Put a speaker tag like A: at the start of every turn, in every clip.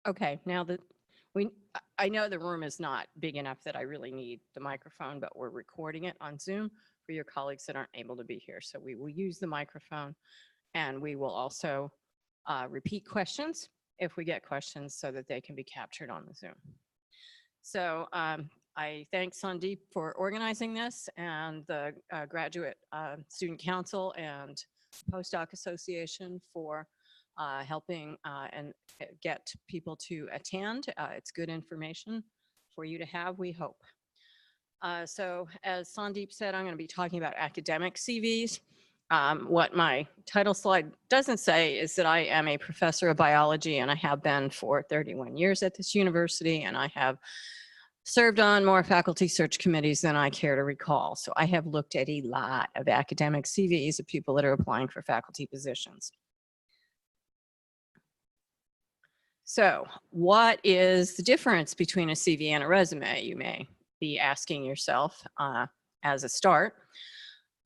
A: Okay, now that I know the room is not big enough that I really need the microphone, but we're recording it on Zoom for your colleagues that aren't able to be here. So we will use the microphone and we will also repeat questions if we get questions so that they can be captured on the Zoom. So I thank Sandeep for organizing this and the Graduate Student Council and Postdoc Association for helping and get people to attend. It's good information for you to have, we hope. So as Sandeep said, I'm going to be talking about academic CVs. What my title slide doesn't say is that I am a professor of biology and I have been for 31 years at this university, and I have served on more faculty search committees than I care to recall. So I have looked at a lot of academic CVs of people that are applying for faculty positions. So what is the difference between a CV and a resume? You may be asking yourself as a start.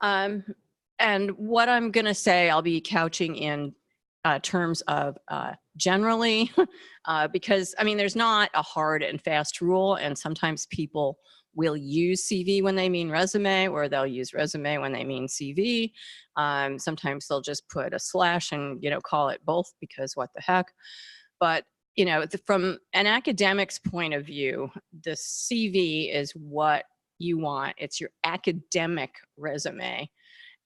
A: And what I'm going to say, I'll be couching in terms of generally, because I mean, there's not a hard and fast rule, and sometimes people will use CV when they mean resume, or they'll use resume when they mean CV. Sometimes they'll just put a slash and, you know, call it both because what the heck. But, you know, from an academic's point of view, the CV is what you want. It's your academic resume.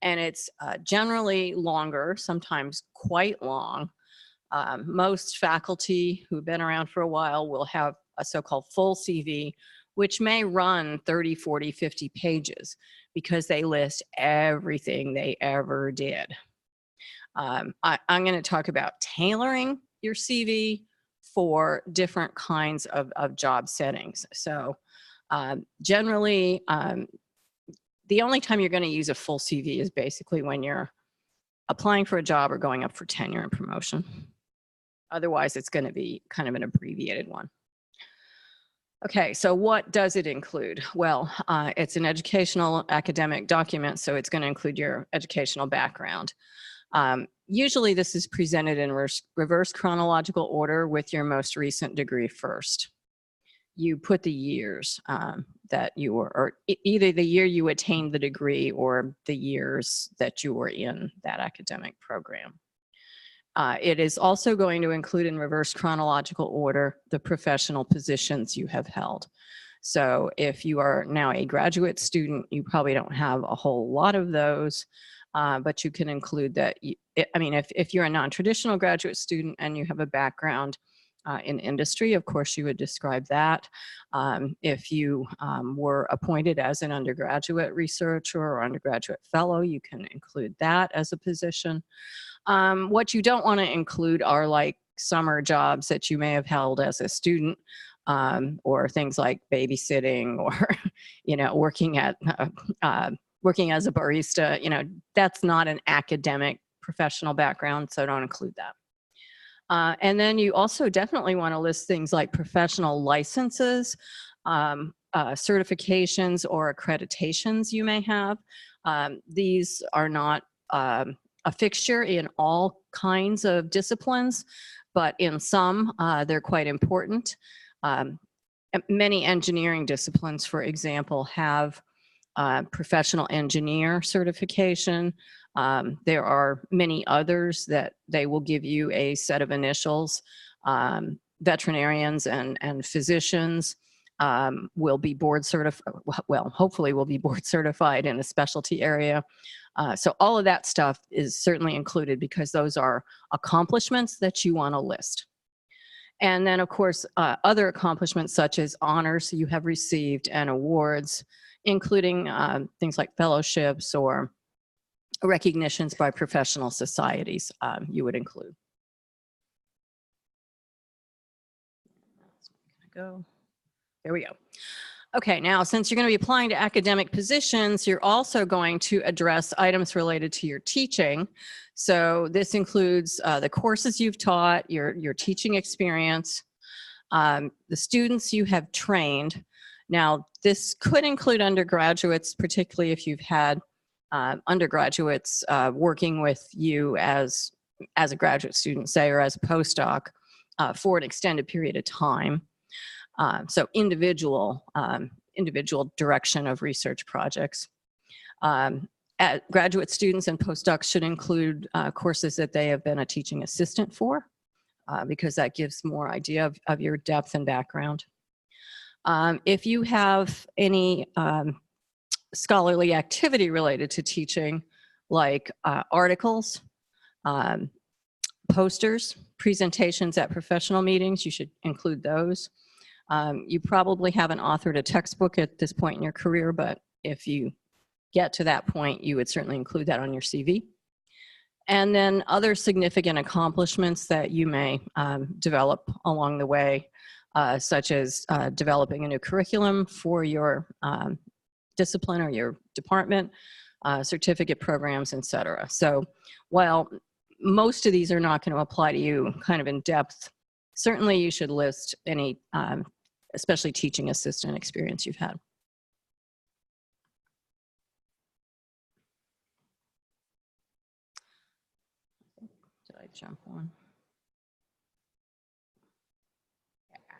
A: And it's generally longer, sometimes quite long. Most faculty who've been around for a while will have a so-called full CV, which may run 30, 40, 50 pages because they list everything they ever did. I'm going to talk about tailoring your CV for different kinds of job settings. So generally, the only time you're going to use a full CV is basically when you're applying for a job or going up for tenure and promotion. Otherwise, it's going to be kind of an abbreviated one. Okay, so what does it include? Well, it's an educational academic document, so it's going to include your educational background. Usually this is presented in reverse chronological order with your most recent degree first. You put the years that you were, or either the year you attained the degree or the years that you were in that academic program. It is also going to include in reverse chronological order the professional positions you have held. So if you are now a graduate student, you probably don't have a whole lot of those, but you can include that. I mean, if you're a non-traditional graduate student and you have a background in industry, of course, you would describe that. If you were appointed as an undergraduate researcher or undergraduate fellow, you can include that as a position. What you don't want to include are like summer jobs that you may have held as a student, or things like babysitting or, you know, working as a barista. You know, that's not an academic professional background, so don't include that. And then you also definitely want to list things like professional licenses, certifications or accreditations you may have. These are not a fixture in all kinds of disciplines, but in some, they're quite important. Many engineering disciplines, for example, have professional engineer certification. There are many others that they will give you a set of initials. Veterinarians and physicians will be board certified, well, hopefully will be board certified in a specialty area. So all of that stuff is certainly included because those are accomplishments that you want to list. And then, of course, other accomplishments such as honors you have received and awards, including things like fellowships or recognitions by professional societies, you would include. There we go. Okay, now since you're going to be applying to academic positions, you're also going to address items related to your teaching. So this includes the courses you've taught, your teaching experience, the students you have trained. Now, this could include undergraduates, particularly if you've had undergraduates working with you as a graduate student, say, or as a postdoc. for an extended period of time. So individual direction of research projects. Graduate students and postdocs should include courses that they have been a teaching assistant for, because that gives more idea of your depth and background. If you have any scholarly activity related to teaching, like articles, posters, presentations at professional meetings, you should include those. You probably haven't authored a textbook at this point in your career, but if you get to that point, you would certainly include that on your CV. And then other significant accomplishments that you may develop along the way, such as developing a new curriculum for your discipline or your department, certificate programs, etc. So while most of these are not going to apply to you kind of in depth, certainly you should list any, especially teaching assistant experience you've had. Did I jump one? Yeah.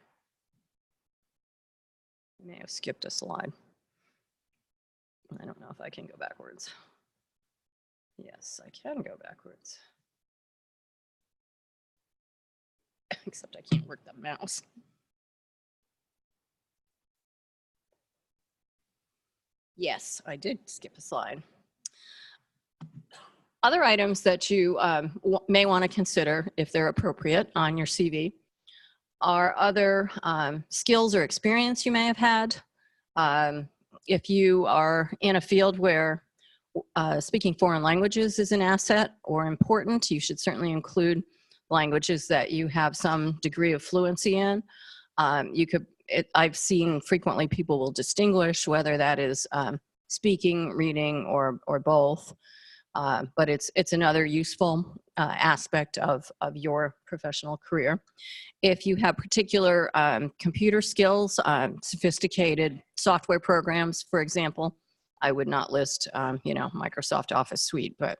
A: I may have skipped a slide. I don't know if I can go backwards. Yes, I can go backwards. Except I can't work the mouse. Yes, I did skip a slide. Other items that you may want to consider, if they're appropriate on your CV, are other skills or experience you may have had. If you are in a field where speaking foreign languages is an asset or important, you should certainly include languages that you have some degree of fluency in. I've seen frequently people will distinguish whether that is speaking, reading, or both. But it's another useful aspect of your professional career. If you have particular computer skills, sophisticated software programs, for example, I would not list, Microsoft Office Suite, but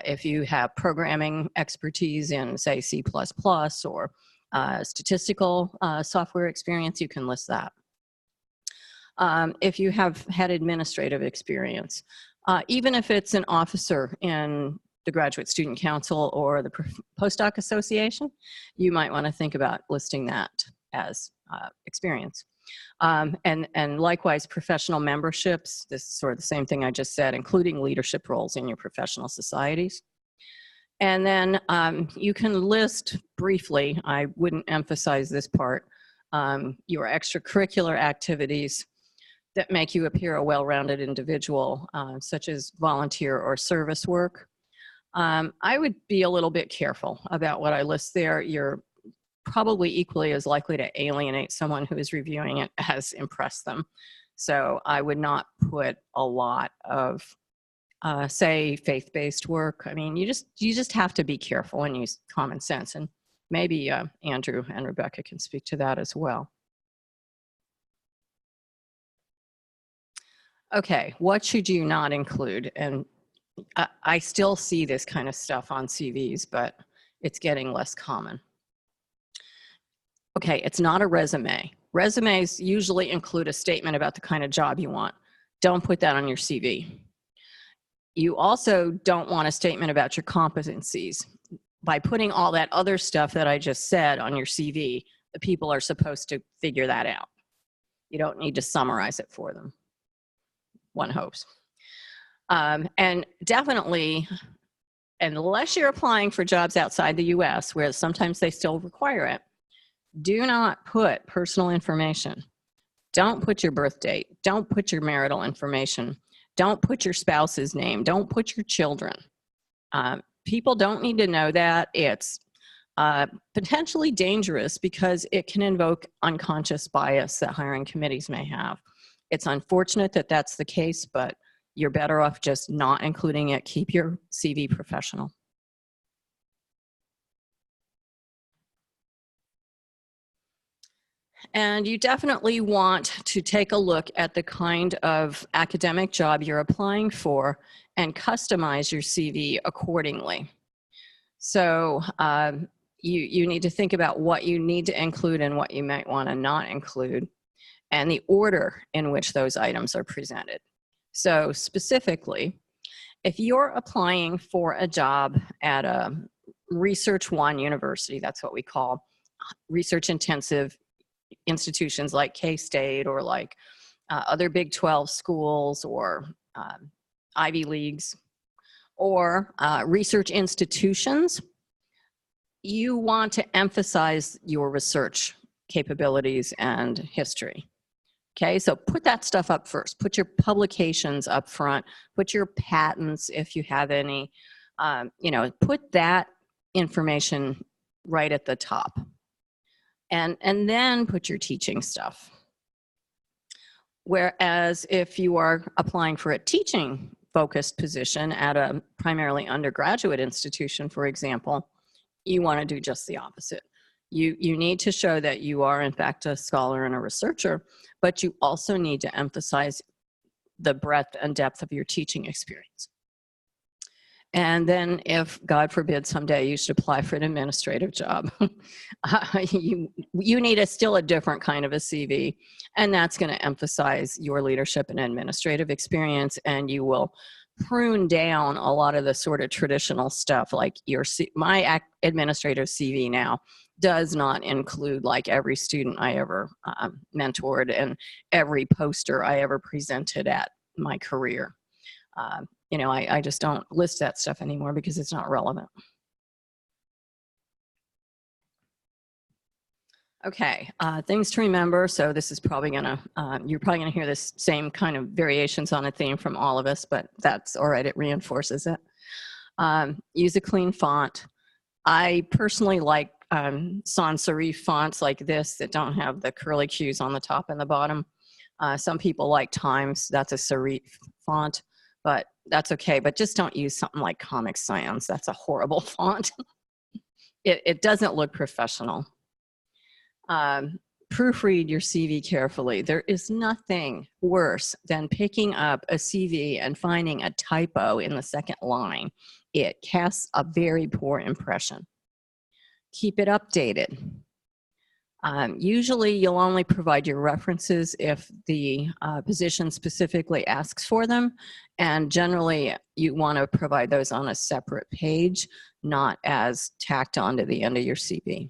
A: if you have programming expertise in, say, C++ or statistical software experience, you can list that. If you have had administrative experience, even if it's an officer in the Graduate Student Council or the Postdoc Association, you might want to think about listing that as experience. And likewise, professional memberships, this is sort of the same thing I just said, including leadership roles in your professional societies. And then you can list briefly, I wouldn't emphasize this part, your extracurricular activities that make you appear a well-rounded individual, such as volunteer or service work. I would be a little bit careful about what I list there. You're probably equally as likely to alienate someone who is reviewing it as impress them. So I would not put a lot of, say, faith-based work. I mean, you just have to be careful and use common sense. And maybe Andrew and Rebecca can speak to that as well. Okay, what should you not include? And I still see this kind of stuff on CVs, but it's getting less common. Okay, it's not a resume. Resumes usually include a statement about the kind of job you want. Don't put that on your CV. You also don't want a statement about your competencies. By putting all that other stuff that I just said on your CV, the people are supposed to figure that out. You don't need to summarize it for them. One hopes. And definitely, unless you're applying for jobs outside the US, where sometimes they still require it, do not put personal information. Don't put your birth date. Don't put your marital information. Don't put your spouse's name. Don't put your children. People don't need to know that. It's potentially dangerous because it can invoke unconscious bias that hiring committees may have. It's unfortunate that that's the case, but you're better off just not including it. Keep your CV professional. And you definitely want to take a look at the kind of academic job you're applying for and customize your CV accordingly. So You need to think about what you need to include and what you might want to not include, and the order in which those items are presented. So specifically, if you're applying for a job at a Research One university, that's what we call research intensive institutions like K-State or like other Big 12 schools or Ivy Leagues or research institutions, you want to emphasize your research capabilities and history. Okay, so put that stuff up first. Put your publications up front. Put your patents, if you have any. Put that information right at the top. And then put your teaching stuff. Whereas if you are applying for a teaching focused position at a primarily undergraduate institution, for example, you want to do just the opposite. You need to show that you are in fact a scholar and a researcher, but you also need to emphasize the breadth and depth of your teaching experience. And then if, God forbid, someday you should apply for an administrative job, you need still a different kind of a CV, and that's going to emphasize your leadership and administrative experience, and you will prune down a lot of the sort of traditional stuff. Like my administrative CV now does not include like every student I ever mentored and every poster I ever presented at my career. I just don't list that stuff anymore because it's not relevant. Okay, things to remember. So this is probably gonna, you're probably gonna hear this same kind of variations on a theme from all of us, but that's all right, it reinforces it. Use a clean font. I personally like sans serif fonts like this that don't have the curly cues on the top and the bottom. Some people like Times, that's a serif font, but that's okay. But just don't use something like Comic Sans. That's a horrible font. It doesn't look professional. Proofread your CV carefully. There is nothing worse than picking up a CV and finding a typo in the second line. It casts a very poor impression. Keep it updated. Usually you'll only provide your references if the position specifically asks for them, and generally you want to provide those on a separate page, not as tacked onto the end of your CV.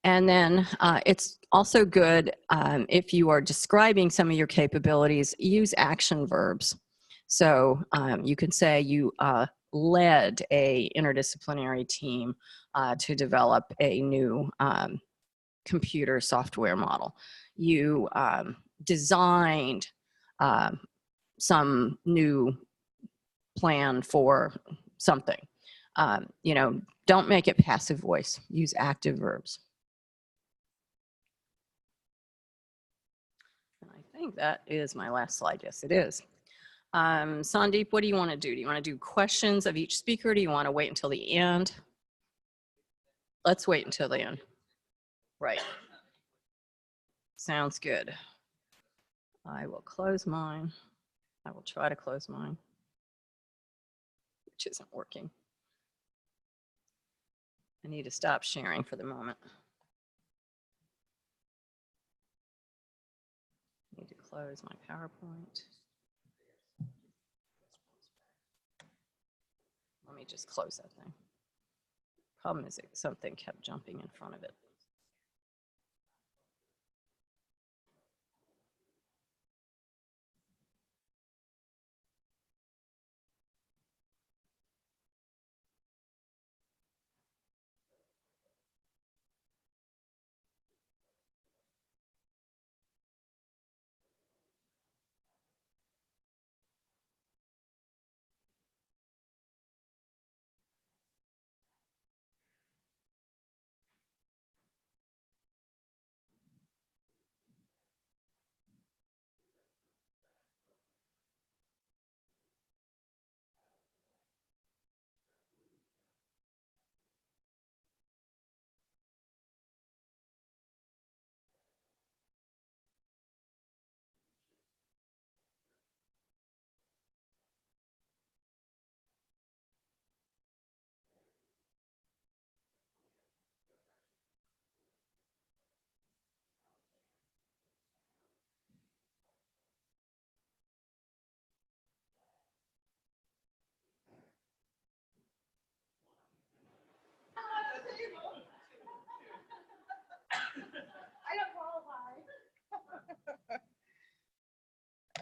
A: And then it's also good if you are describing some of your capabilities, use action verbs. So you can say you led a interdisciplinary team to develop a new computer software model. You designed some new plan for something. Don't make it passive voice. Use active verbs. I think that is my last slide. Yes, it is. Sandeep, what do you want to do? Do you want to do questions of each speaker? Do you want to wait until the end? Let's wait until the end. Right. Sounds good. I will close mine. I will try to close mine, which isn't working. I need to stop sharing for the moment. I need to close my PowerPoint. Let me just close that thing. Problem is something kept jumping in front of it.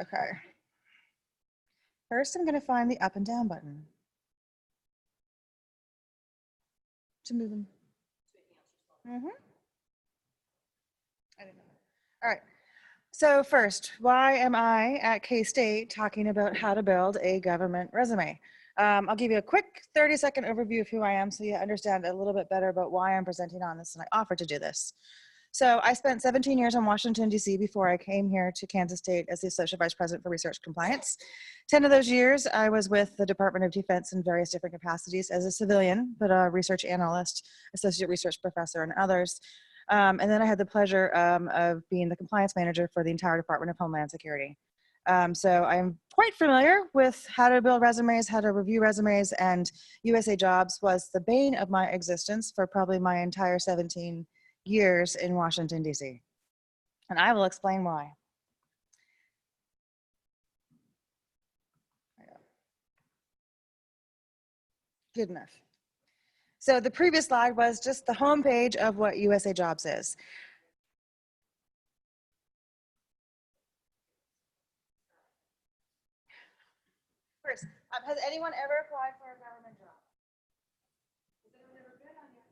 B: Okay. First, I'm going to find the up and down button to move them. I didn't know. All right. So first, why am I at K-State talking about how to build a government resume? I'll give you a quick 30-second overview of who I am so you understand a little bit better about why I'm presenting on this and I offered to do this. So I spent 17 years in Washington, D.C. before I came here to Kansas State as the Associate Vice President for Research Compliance. 10 of those years, I was with the Department of Defense in various different capacities as a civilian, but a research analyst, associate research professor, and others. And then I had the pleasure of being the compliance manager for the entire Department of Homeland Security. So I'm quite familiar with how to build resumes, how to review resumes, and USA Jobs was the bane of my existence for probably my entire 17 years in Washington, D.C. And I will explain why. Good enough. So the previous slide was just the homepage of what USA Jobs is. First, has anyone ever applied for a government job? Has anyone ever been on USA Jobs?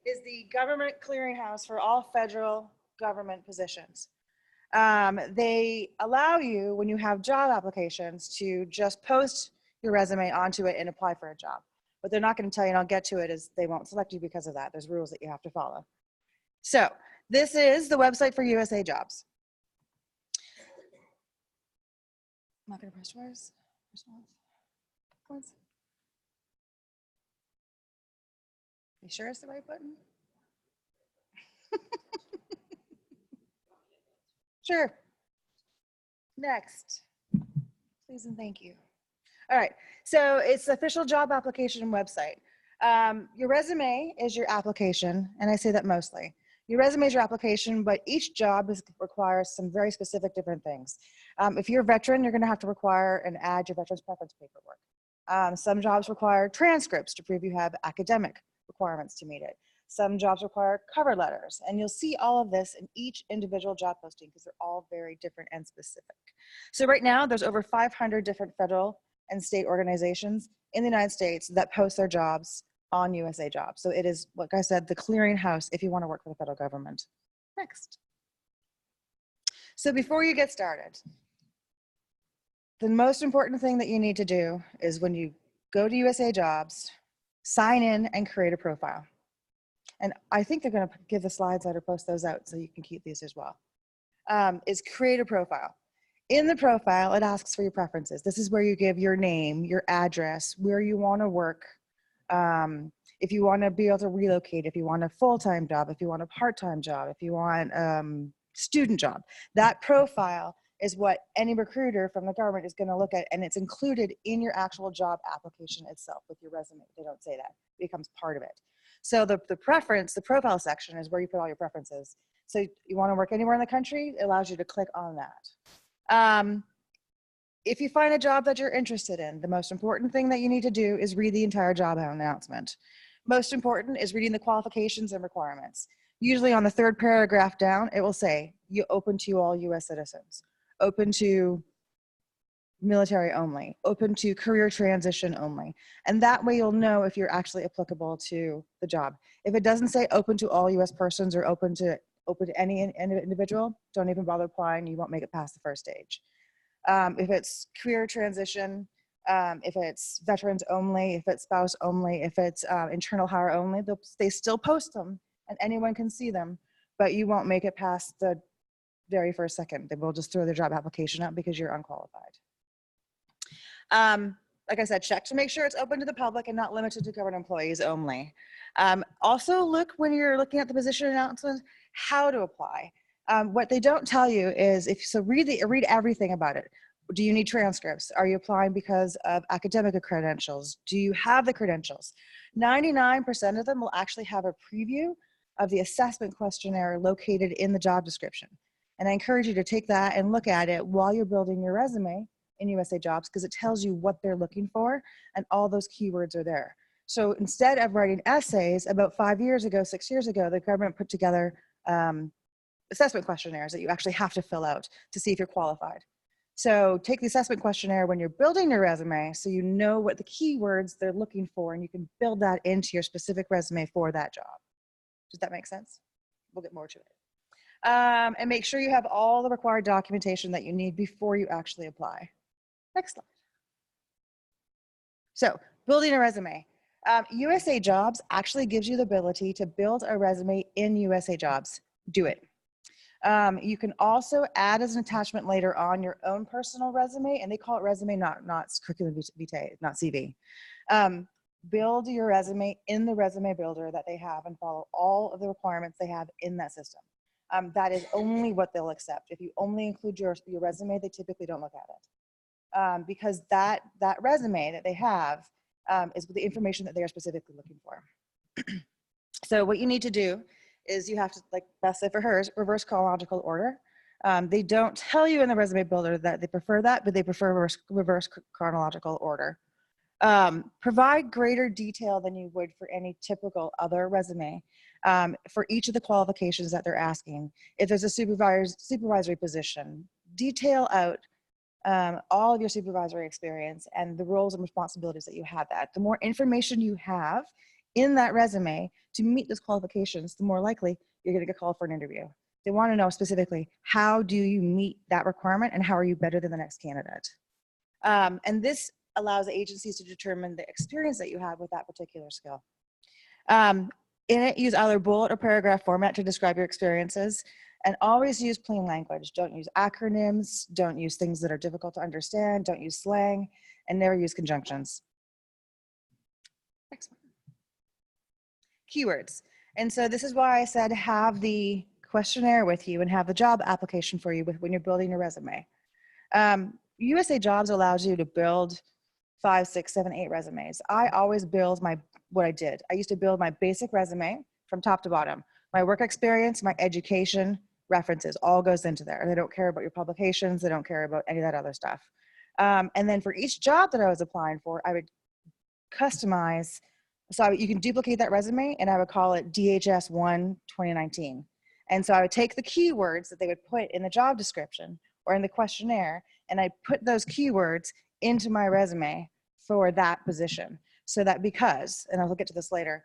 B: Is the government clearinghouse for all federal government positions. They allow you, when you have job applications, to just post your resume onto it and apply for a job. But they're not going to tell you, and I'll get to it, is they won't select you because of that. There's rules that you have to follow. So this is the website for USA Jobs. I'm not going to press twice. Once. You sure it's the right button? Sure. Next. Please and thank you. All right, so it's the official job application website. Your resume is your application, and I say that mostly. Your resume is your application, but each job requires some very specific different things. If you're a veteran, you're gonna have to require and add your veterans preference paperwork. Some jobs require transcripts to prove you have academic requirements to meet it. Some jobs require cover letters, and you'll see all of this in each individual job posting because they're all very different and specific. So right now, there's over 500 different federal and state organizations in the United States that post their jobs on USA Jobs. So it is, like I said, the clearinghouse if you want to work for the federal government. Next. So before you get started, the most important thing that you need to do is when you go to USA Jobs, sign in and create a profile. And I think they're going to give the slides out or post those out so you can keep these as well. Is create a profile. In the profile, it asks for your preferences. This is where you give your name, your address, where you want to work, if you want to be able to relocate, if you want a full-time job, if you want a part-time job, if you want student job. That profile is what any recruiter from the government is going to look at, and it's included in your actual job application itself with your resume. They don't say that. It becomes part of it. So the preference, the profile section is where you put all your preferences. So you want to work anywhere in the country, it allows you to click on that. If you find a job that you're interested in, the most important thing that you need to do is read the entire job announcement. Most important is reading the qualifications and requirements. Usually on the third paragraph down, it will say, you open to all US citizens, open to military only, open to career transition only. And that way you'll know if you're actually applicable to the job. If it doesn't say open to all US persons or open to any individual, don't even bother applying, you won't make it past the first stage. If it's career transition, if it's veterans only, if it's spouse only, if it's internal hire only, they still post them and anyone can see them, but you won't make it past the very first second. They will just throw their job application up because you're unqualified. Like I said, check to make sure it's open to the public and not limited to government employees only. Also look when you're looking at the position announcement, how to apply. What they don't tell you is, read everything about it. Do you need transcripts? Are you applying because of academic credentials? Do you have the credentials? 99% of them will actually have a preview of the assessment questionnaire located in the job description. And I encourage you to take that and look at it while you're building your resume in USA Jobs, because it tells you what they're looking for and all those keywords are there. So instead of writing essays, about 5 years ago, 6 years ago, the government put together assessment questionnaires that you actually have to fill out to see if you're qualified. So take the assessment questionnaire when you're building your resume so you know what the keywords they're looking for and you can build that into your specific resume for that job. Does that make sense? We'll get more to it. And make sure you have all the required documentation that you need before you actually apply. Next slide. So building a resume. USA Jobs actually gives you the ability to build a resume in USA Jobs. Do it. You can also add as an attachment later on your own personal resume, and they call it resume, not curriculum vitae, not CV. Build your resume in the resume builder that they have and follow all of the requirements they have in that system. That is only what they'll accept. If you only include your resume, they typically don't look at it. Because that resume that they have is the information that they are specifically looking for. So what you need to do is you have to, like Beth said for hers, reverse chronological order. They don't tell you in the resume builder that they prefer that, but they prefer reverse chronological order. Provide greater detail than you would for any typical other resume for each of the qualifications that they're asking. If there's a supervisory position, detail out all of your supervisory experience and the roles and responsibilities that you have that. The more information you have in that resume to meet those qualifications, the more likely you're going to get called for an interview. They want to know specifically, how do you meet that requirement and how are you better than the next candidate? And this allows agencies to determine the experience that you have with that particular skill. In it, use either bullet or paragraph format to describe your experiences, and always use plain language. Don't use acronyms, don't use things that are difficult to understand, don't use slang, and never use conjunctions. Next one. Keywords. And so this is why I said have the questionnaire with you and have the job application for you when you're building your resume. USA Jobs allows you to build 5, 6, 7, 8 resumes. I always build what I did. I used to build my basic resume from top to bottom. My work experience, my education, references, all goes into there. They don't care about your publications. They don't care about any of that other stuff. And then for each job that I was applying for, I would customize. So you can duplicate that resume and I would call it DHS1 2019. And so I would take the keywords that they would put in the job description or in the questionnaire, and I put those keywords into my resume for that position. So that because, and I'll get to this later,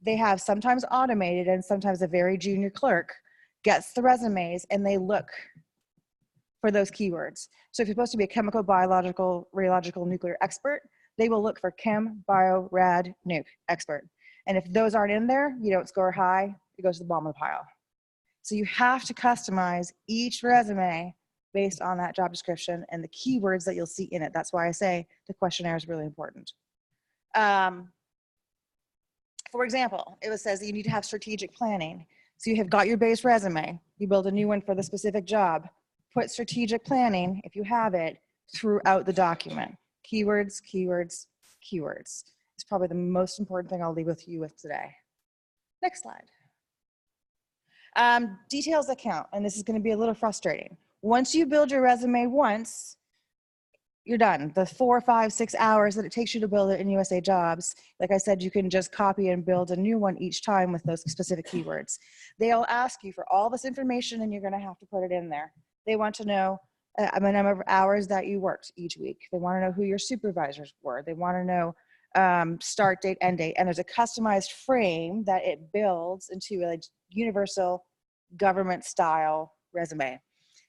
B: they have sometimes automated and sometimes a very junior clerk gets the resumes and they look for those keywords. So if you're supposed to be a chemical, biological, radiological, nuclear expert, they will look for chem, bio, rad, nuke expert. And if those aren't in there, you don't score high, it goes to the bottom of the pile. So you have to customize each resume based on that job description and the keywords that you'll see in it. That's why I say the questionnaire is really important. For example, it says that you need to have strategic planning. So you have got your base resume, you build a new one for the specific job, put strategic planning, if you have it, throughout the document. Keywords, keywords, keywords. It's probably the most important thing I'll leave with you with today. Next slide. Details that count, and this is going to be a little frustrating. Once you build your resume once, you're done. The 4, 5, 6 hours that it takes you to build it in USA Jobs, like I said, you can just copy and build a new one each time with those specific keywords. They'll ask you for all this information and you're going to have to put it in there. They want to know the number of hours that you worked each week. They want to know who your supervisors were. They want to know start date, end date, and there's a customized frame that it builds into a universal government style resume.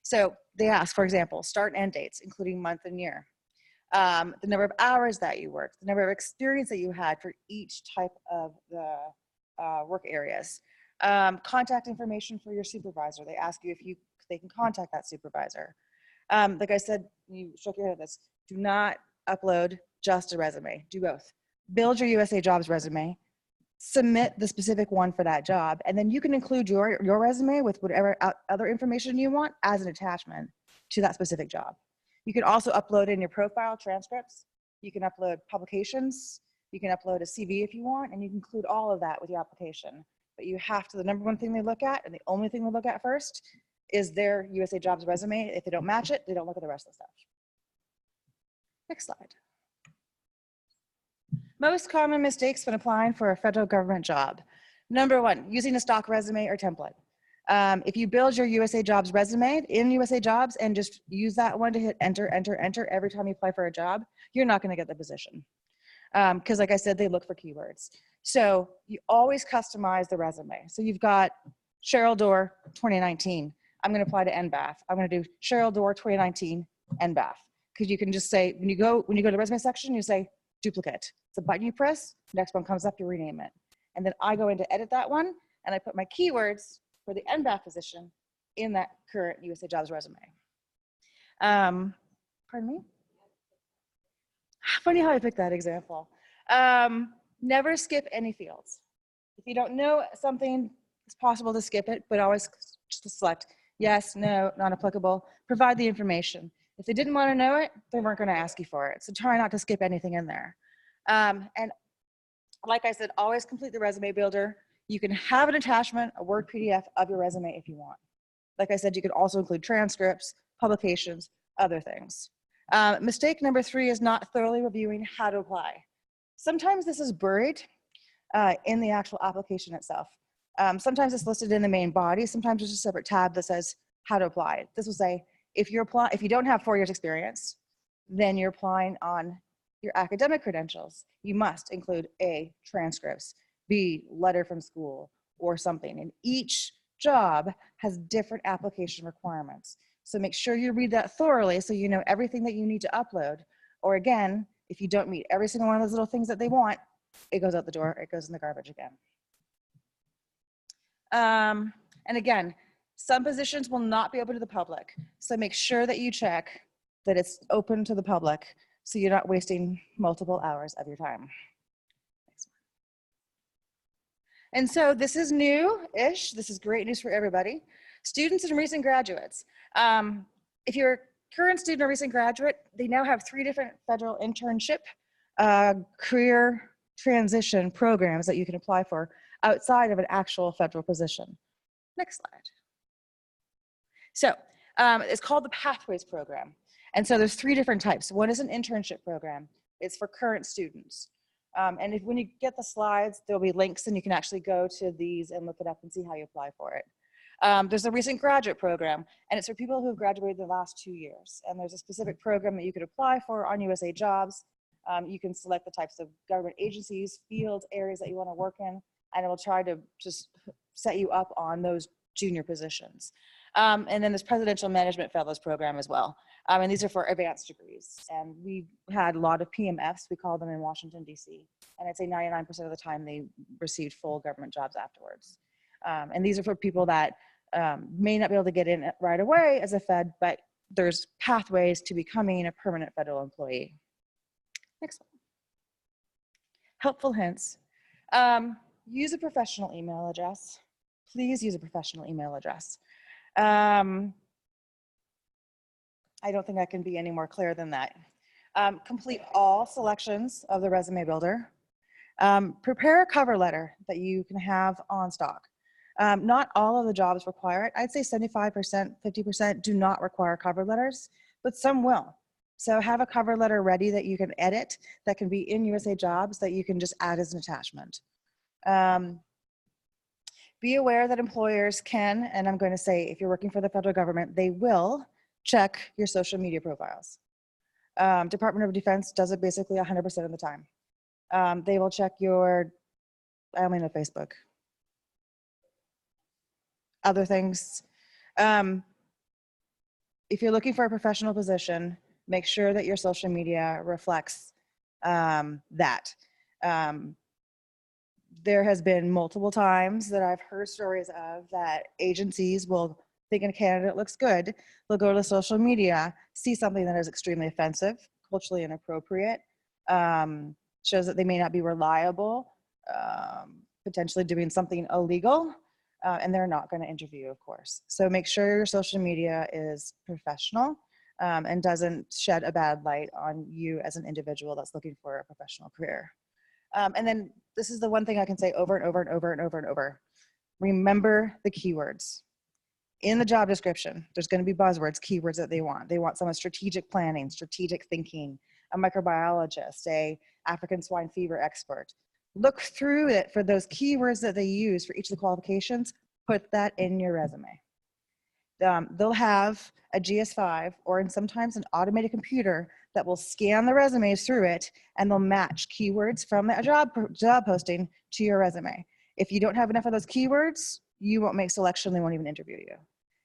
B: So they ask, for example, start and end dates, including month and year, the number of hours that you worked, the number of experience that you had for each type of the work areas, contact information for your supervisor. They ask you if they can contact that supervisor. Like I said, you shook your head at this, do not upload just a resume, do both. Build your USA Jobs resume, submit the specific one for that job, and then you can include your resume with whatever other information you want as an attachment to that specific job. You can also upload in your profile transcripts. You can upload publications. You can upload a CV if you want, and you can include all of that with your application. but you have to, the number one thing they look at and the only thing they look at first is their USA Jobs resume. If they don't match it, they don't look at the rest of the stuff. Next slide. Most common mistakes when applying for a federal government job. Number one, using a stock resume or template. If you build your USA Jobs resume in USA Jobs and just use that one to hit enter, enter, enter every time you apply for a job, you're not going to get the position. Because like I said, they look for keywords. So you always customize the resume. So you've got Cheryl Dorr 2019. I'm going to apply to NBAF. I'm going to do Cheryl Dorr 2019 NBAF. Because you can just say, when you go to the resume section, you say duplicate. It's a button you press, next one comes up, you rename it. And then I go in to edit that one, and I put my keywords for the NBAF position in that current USA Jobs resume. Pardon me? Funny how I picked that example. Never skip any fields. If you don't know something, it's possible to skip it, but always just select yes, no, not applicable. Provide the information. If they didn't want to know it, they weren't going to ask you for it. So try not to skip anything in there. And like I said, always complete the resume builder. You can have an attachment, a Word PDF of your resume if you want. Like I said, you can also include transcripts, publications, other things. Mistake number 3 is not thoroughly reviewing how to apply. Sometimes this is buried in the actual application itself. Sometimes it's listed in the main body. Sometimes there's a separate tab that says how to apply. This will say, if you don't have 4 years experience, then you're applying on your academic credentials. You must include A, transcripts, B, letter from school or something. And each job has different application requirements. So make sure you read that thoroughly so you know everything that you need to upload. Or again, if you don't meet every single one of those little things that they want, it goes out the door, it goes in the garbage again. And again, some positions will not be open to the public. So make sure that you check that it's open to the public so you're not wasting multiple hours of your time. And so this is new-ish. This is great news for everybody. Students and recent graduates. If you're a current student or recent graduate, they now have 3 different federal internship career transition programs that you can apply for outside of an actual federal position. Next slide. So it's called the Pathways Program. And so there's 3 different types. One is an internship program. It's for current students. And when you get the slides, there'll be links and you can actually go to these and look it up and see how you apply for it. There's a recent graduate program, and it's for people who have graduated in the last 2 years. And there's a specific program that you could apply for on USA Jobs. You can select the types of government agencies, fields, areas that you want to work in, and it will try to just set you up on those junior positions. And then there's Presidential Management Fellows Program as well. And these are for advanced degrees. And we had a lot of PMFs, we call them in Washington, DC. And I'd say 99% of the time they received full government jobs afterwards. And these are for people that may not be able to get in right away as a Fed, but there's pathways to becoming a permanent federal employee. Next one. Helpful hints. Use a professional email address. Please use a professional email address. I don't think I can be any more clear than that. Complete all selections of the resume builder. Prepare a cover letter that you can have on stock. Not all of the jobs require it. I'd say 75%, 50% do not require cover letters, but some will. So have a cover letter ready that you can edit, that can be in USA Jobs, that you can just add as an attachment. Be aware that employers can, and I'm going to say if you're working for the federal government, they will check your social media profiles. Department of Defense does it basically 100% of the time. They will check your, I only know Facebook. Other things. If you're looking for a professional position, make sure that your social media reflects that. There has been multiple times that I've heard stories of that agencies will think a candidate looks good. They'll go to social media, see something that is extremely offensive, culturally inappropriate, shows that they may not be reliable, potentially doing something illegal, and they're not going to interview you, of course. So make sure your social media is professional and doesn't shed a bad light on you as an individual that's looking for a professional career. And then this is the one thing I can say over and over and over and over and over. Remember the keywords. In the job description, there's going to be buzzwords, keywords that they want. They want someone strategic planning, strategic thinking, a microbiologist, a African swine fever expert. Look through it for those keywords that they use for each of the qualifications. Put that in your resume. They'll have a GS5 or sometimes an automated computer that will scan the resumes through it, and they'll match keywords from that job posting to your resume. If you don't have enough of those keywords, you won't make selection. They won't even interview you.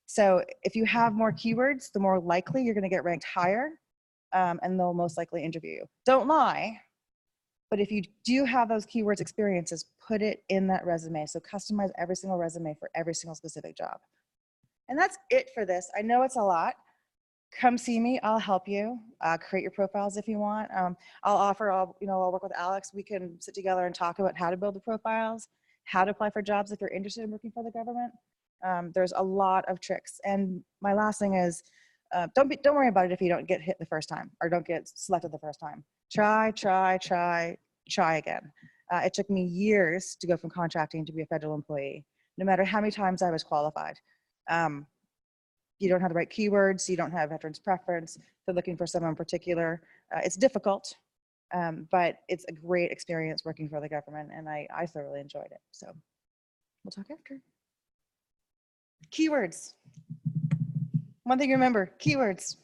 B: So if you have more keywords, the more likely you're going to get ranked higher, and they'll most likely interview you. Don't lie, but if you do have those keywords experiences, put it in that resume. So customize every single resume for every single specific job. And that's it for this. I know it's a lot. Come see me. I'll help you create your profiles if you want. I'll work with Alex. We can sit together and talk about how to build the profiles, how to apply for jobs if you're interested in working for the government. There's a lot of tricks. And my last thing is, don't worry about it if you don't get hit the first time or don't get selected the first time. Try again. It took me years to go from contracting to be a federal employee, no matter how many times I was qualified. You don't have the right keywords, you don't have veterans preference, they're looking for someone particular. It's difficult, but it's a great experience working for the government, and I thoroughly enjoyed it. So we'll talk after. Keywords. One thing to remember, keywords.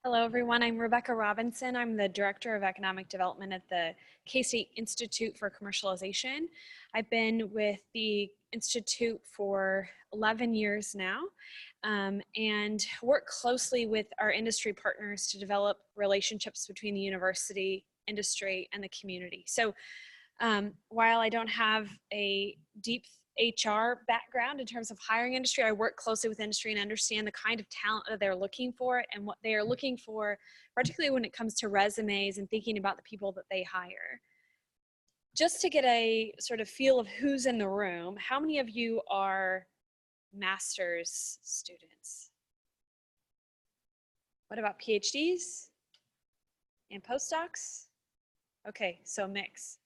C: Hello, everyone. I'm Rebecca Robinson. I'm the Director of Economic Development at the K-State Institute for Commercialization. I've been with the Institute for 11 years now, and work closely with our industry partners to develop relationships between the university, industry, and the community. So while I don't have a deep HR background in terms of hiring industry, I work closely with industry and understand the kind of talent that they're looking for and what they are looking for, particularly when it comes to resumes and thinking about the people that they hire. Just to get a sort of feel of who's in the room, how many of you are master's students? What about PhDs and postdocs? Okay, so mix.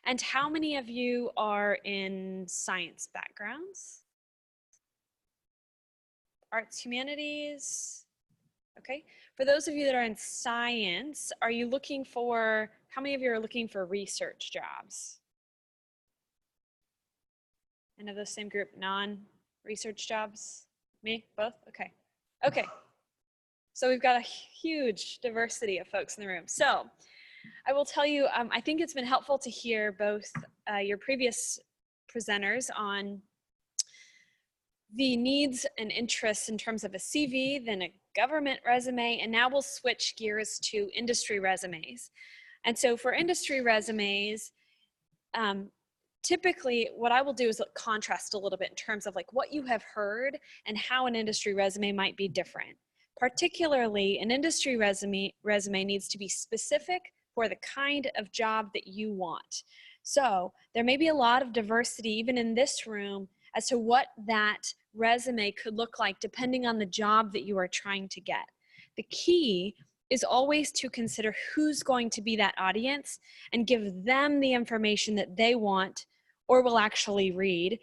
C: And how many of you are in science backgrounds? Arts, humanities? Okay. For those of you that are in science, are you looking for, how many of you are looking for research jobs? And of the same group, non-research jobs? Me? Both? Okay. Okay. So we've got a huge diversity of folks in the room. So I will tell you, I think it's been helpful to hear both your previous presenters on the needs and interests in terms of a CV, then a government resume, and now we'll switch gears to industry resumes. And so for industry resumes, typically what I will do is contrast a little bit in terms of like what you have heard and how an industry resume might be different. Particularly, an industry resume needs to be specific for the kind of job that you want. So there may be a lot of diversity even in this room as to what that resume could look like depending on the job that you are trying to get. The key is always to consider who's going to be that audience and give them the information that they want or will actually read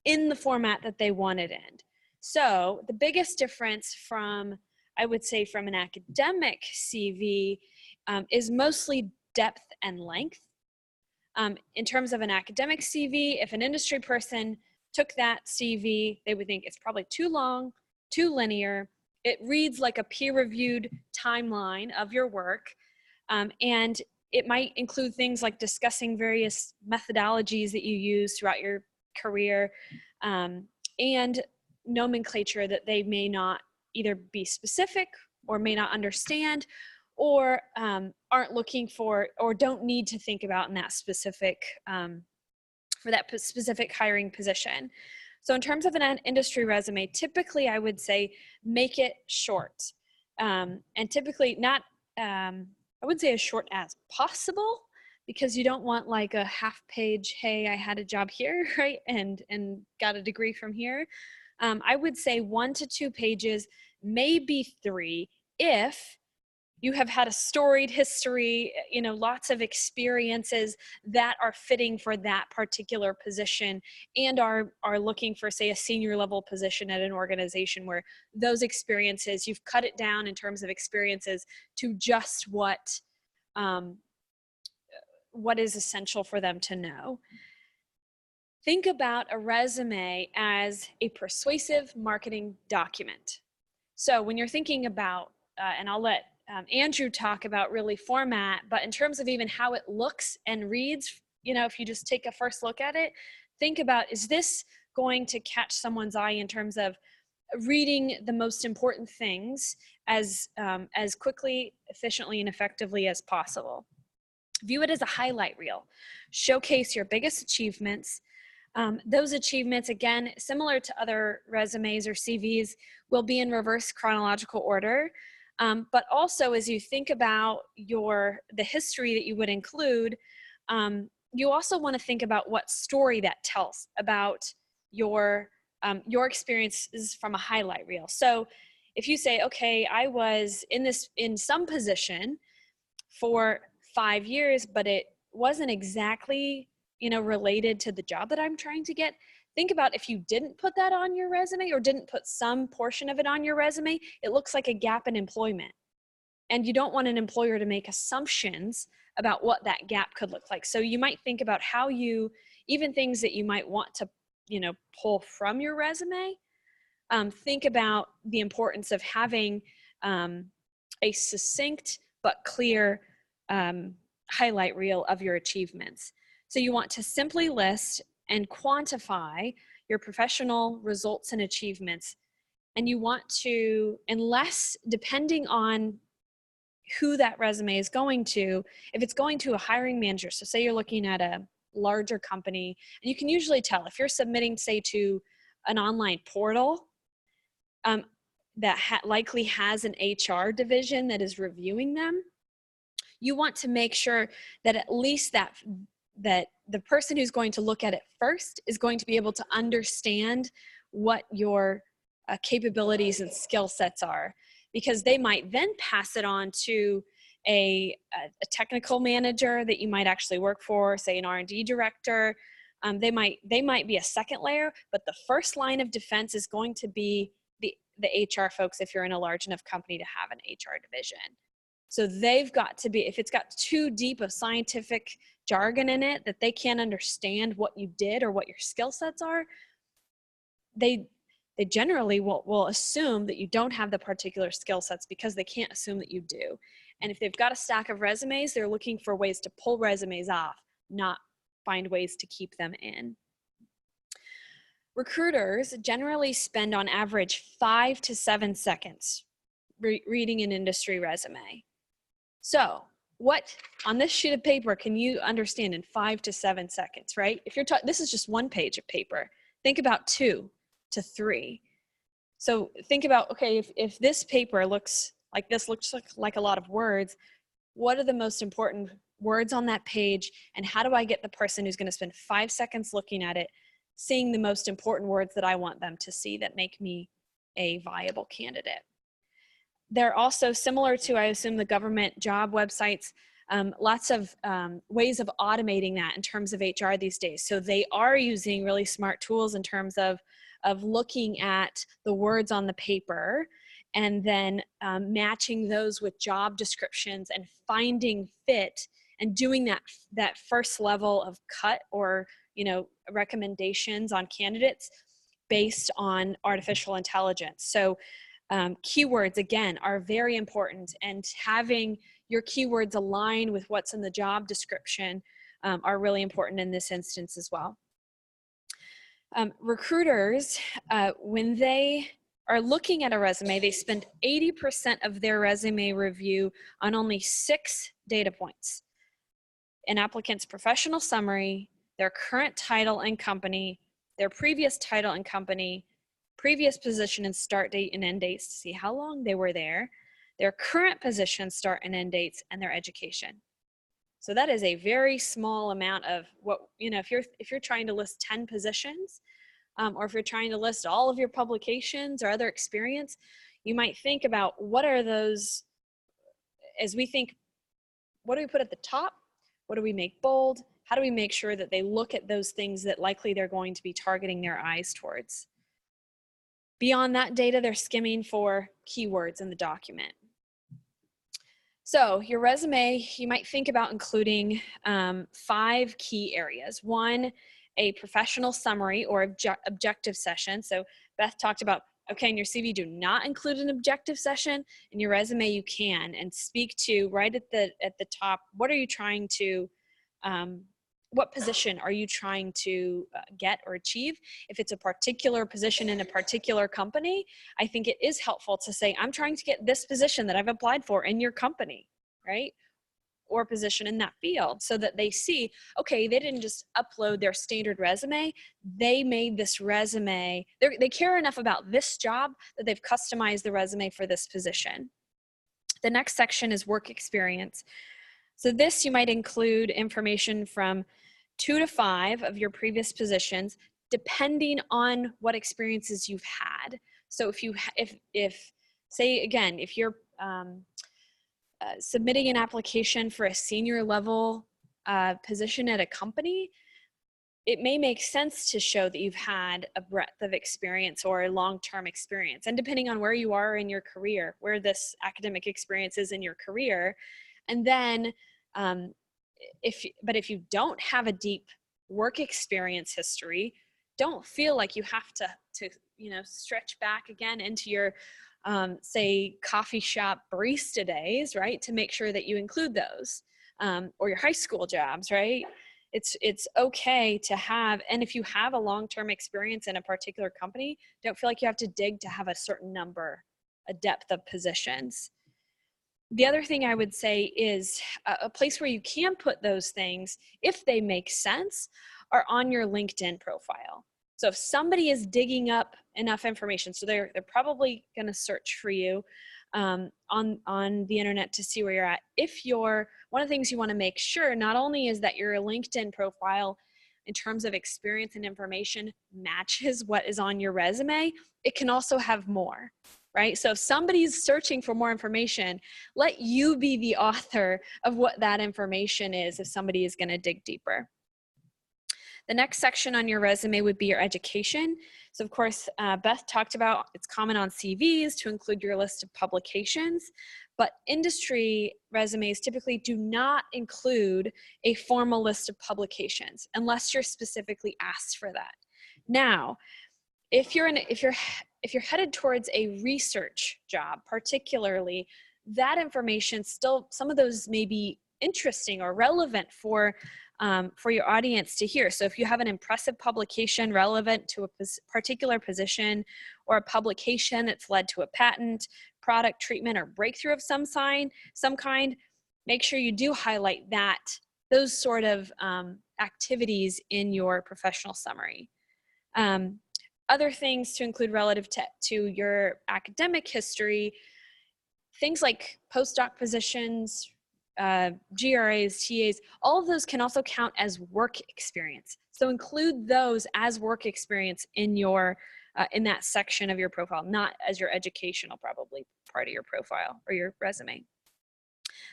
C: in the format that they want it in. So the biggest difference from, I would say, from an academic CV is mostly depth and length. In terms of an academic CV, if an industry person took that CV, they would think it's probably too long, too linear. It reads like a peer-reviewed timeline of your work, and it might include things like discussing various methodologies that you use throughout your career, and nomenclature that they may not either be specific or may not understand, or aren't looking for or don't need to think about in that specific for that specific hiring position. So in terms of an industry resume, typically I would say make it short. And typically not, I wouldn't say as short as possible, because you don't want like a half page, hey, I had a job here, right? And got a degree from here. I would say 1 to 2 pages, maybe 3, if you have had a storied history, lots of experiences that are fitting for that particular position, and are looking for, say, a senior level position at an organization where those experiences, you've cut it down in terms of experiences to just what is essential for them to know. Think about a resume as a persuasive marketing document. So when you're thinking about, and I'll let Andrew talk about really format, but in terms of even how it looks and reads, if you just take a first look at it, think about, is this going to catch someone's eye in terms of reading the most important things as quickly, efficiently, and effectively as possible? View it as a highlight reel. Showcase your biggest achievements. Those achievements, again, similar to other resumes or CVs, will be in reverse chronological order. But also, as you think about the history that you would include, you also want to think about what story that tells about your experiences from a highlight reel. So if you say, okay, I was in some position for 5 years, but it wasn't exactly related to the job that I'm trying to get. Think about if you didn't put that on your resume, or didn't put some portion of it on your resume, it looks like a gap in employment. And you don't want an employer to make assumptions about what that gap could look like. So you might think about how even things that you might want to, pull from your resume, think about the importance of having a succinct but clear highlight reel of your achievements. So you want to simply list and quantify your professional results and achievements. And you want to, unless, depending on who that resume is going to, if it's going to a hiring manager, so say you're looking at a larger company, and you can usually tell if you're submitting, say, to an online portal that likely has an HR division that is reviewing them, you want to make sure that at least that the person who's going to look at it first is going to be able to understand what your capabilities and skill sets are, because they might then pass it on to a technical manager that you might actually work for, say an R&D director. They might be a second layer, but the first line of defense is going to be the HR folks if you're in a large enough company to have an HR division. So they've got to be, if it's got too deep of scientific jargon in it that they can't understand what you did or what your skill sets are, they generally will assume that you don't have the particular skill sets because they can't assume that you do. And if they've got a stack of resumes, they're looking for ways to pull resumes off, not find ways to keep them in. Recruiters generally spend on average 5 to 7 seconds reading an industry resume. So what on this sheet of paper can you understand in 5 to 7 seconds, right? If you're this is just one page of paper. Think about 2 to 3. So think about, okay, if this paper looks like this, looks like a lot of words, what are the most important words on that page, and how do I get the person who's going to spend 5 seconds looking at it, seeing the most important words that I want them to see that make me a viable candidate? They're also similar to, I assume, the government job websites, lots of ways of automating that in terms of HR these days. So they are using really smart tools in terms of looking at the words on the paper and then matching those with job descriptions and finding fit and doing that first level of cut or recommendations on candidates based on artificial intelligence. So keywords, again, are very important, and having your keywords align with what's in the job description are really important in this instance as well. Recruiters, when they are looking at a resume, they spend 80% of their resume review on only 6 data points: an applicant's professional summary, their current title and company, their previous title and company, previous position and start date and end dates to see how long they were there, their current position start and end dates, and their education. So that is a very small amount of what, you know, if you're trying to list 10 positions, or if you're trying to list all of your publications or other experience, you might think about what are those, as we think, what do we put at the top? What do we make bold? How do we make sure that they look at those things that likely they're going to be targeting their eyes towards? Beyond that data, they're skimming for keywords in the document. So your resume, you might think about including 5 key areas. 1, a professional summary or objective session. So Beth talked about, okay, in your CV, do not include an objective session. In your resume, you can, and speak to right at the top, what are you trying to, what position are you trying to get or achieve? If it's a particular position in a particular company, I think it is helpful to say, I'm trying to get this position that I've applied for in your company, right? Or position in that field, so that they see, okay, they didn't just upload their standard resume, they made this resume, they care enough about this job that they've customized the resume for this position. The next section is work experience. So this, you might include information from 2 to 5 of your previous positions, depending on what experiences you've had. So if say again, if you're submitting an application for a senior level position at a company, it may make sense to show that you've had a breadth of experience or a long-term experience. And depending on where you are in your career, where this academic experience is in your career, and then if you don't have a deep work experience history, don't feel like you have to stretch back again into your say coffee shop barista days, right, to make sure that you include those, or your high school jobs, right? It's okay to have, and if you have a long-term experience in a particular company, don't feel like you have to dig to have a certain number, a depth of positions. The other thing I would say is a place where you can put those things, if they make sense, are on your LinkedIn profile. So if somebody is digging up enough information, so they're probably going to search for you on the internet to see where you're at. One of the things you want to make sure not only is that your LinkedIn profile in terms of experience and information matches what is on your resume, it can also have more, right? So if somebody's searching for more information, let you be the author of what that information is if somebody is going to dig deeper. The next section on your resume would be your education. So of course, Beth talked about it's common on CVs to include your list of publications, but industry resumes typically do not include a formal list of publications unless you're specifically asked for that. Now, if you're headed towards a research job, particularly, that information still, some of those may be interesting or relevant for your audience to hear. So if you have an impressive publication relevant to a particular position, or a publication that's led to a patent, product, treatment, or breakthrough of some kind, make sure you do highlight those sort of activities in your professional summary. Other things to include relative to your academic history, things like postdoc positions, GRAs, TAs, all of those can also count as work experience. So include those as work experience in in that section of your profile, not as your educational probably part of your profile or your resume.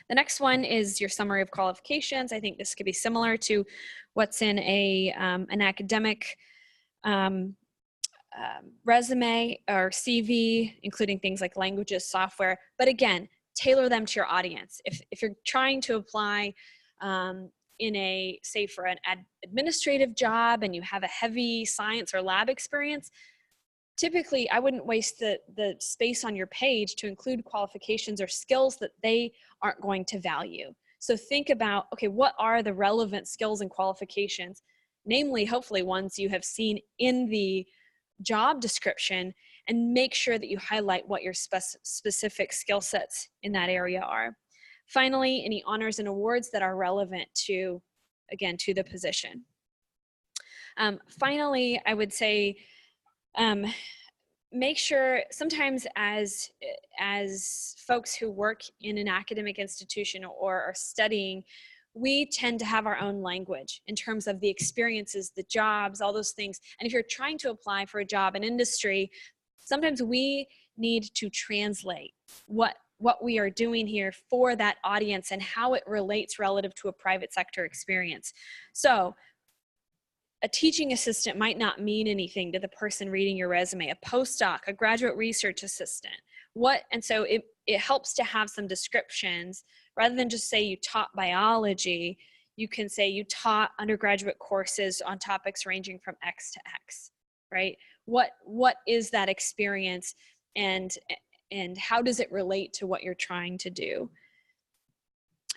C: The next one is your summary of qualifications. I think this could be similar to what's in an academic resume or CV, including things like languages, software, but again, tailor them to your audience. If you're trying to apply say for an administrative job and you have a heavy science or lab experience, typically I wouldn't waste the space on your page to include qualifications or skills that they aren't going to value. So think about, okay, what are the relevant skills and qualifications, namely, hopefully ones you have seen in the job description, and make sure that you highlight what your specific skill sets in that area are. Finally, any honors and awards that are relevant to the position. Finally, I would say, make sure sometimes as folks who work in an academic institution or are studying, we tend to have our own language in terms of the experiences, the jobs, all those things. And if you're trying to apply for a job in industry, sometimes we need to translate what we are doing here for that audience and how it relates relative to a private sector experience. So a teaching assistant might not mean anything to the person reading your resume, a postdoc, a graduate research assistant. And so it helps to have some descriptions rather than just say you taught biology. You can say you taught undergraduate courses on topics ranging from X to X, right? What is that experience, and how does it relate to what you're trying to do?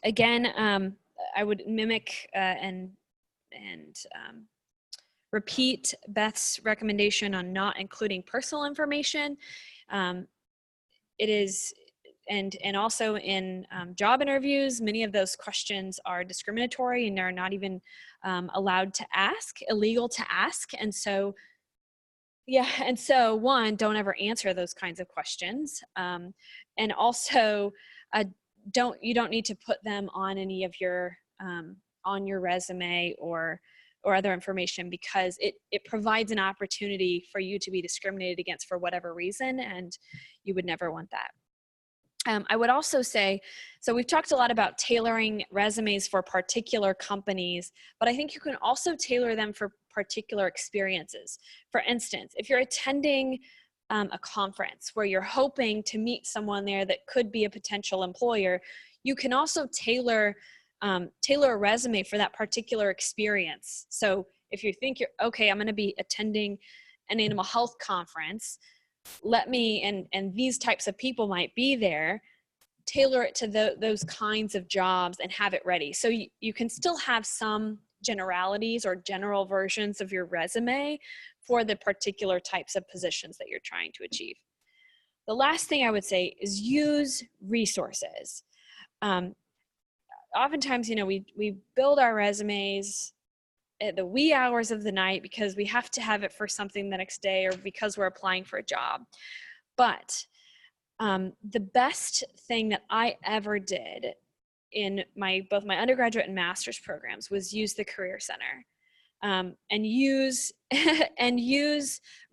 C: Again, I would mimic and repeat Beth's recommendation on not including personal information. It is, and also in job interviews, many of those questions are discriminatory and are not even allowed to ask, illegal to ask. And so, one, don't ever answer those kinds of questions. And also, you don't need to put them on any of your, on your resume or other information, because it provides an opportunity for you to be discriminated against for whatever reason, and you would never want that. I would also say, so we've talked a lot about tailoring resumes for particular companies, but I think you can also tailor them for particular experiences. For instance, if you're attending a conference where you're hoping to meet someone there that could be a potential employer, you can also tailor a resume for that particular experience. So if you think I'm going to be attending an animal health conference, and these types of people might be there, tailor it to those kinds of jobs and have it ready. So you can still have some generalities or general versions of your resume for the particular types of positions that you're trying to achieve. The last thing I would say is use resources. Oftentimes, we build our resumes at the wee hours of the night because we have to have it for something the next day or because we're applying for a job. But the best thing that I ever did in both my undergraduate and master's programs was use the Career Center, and use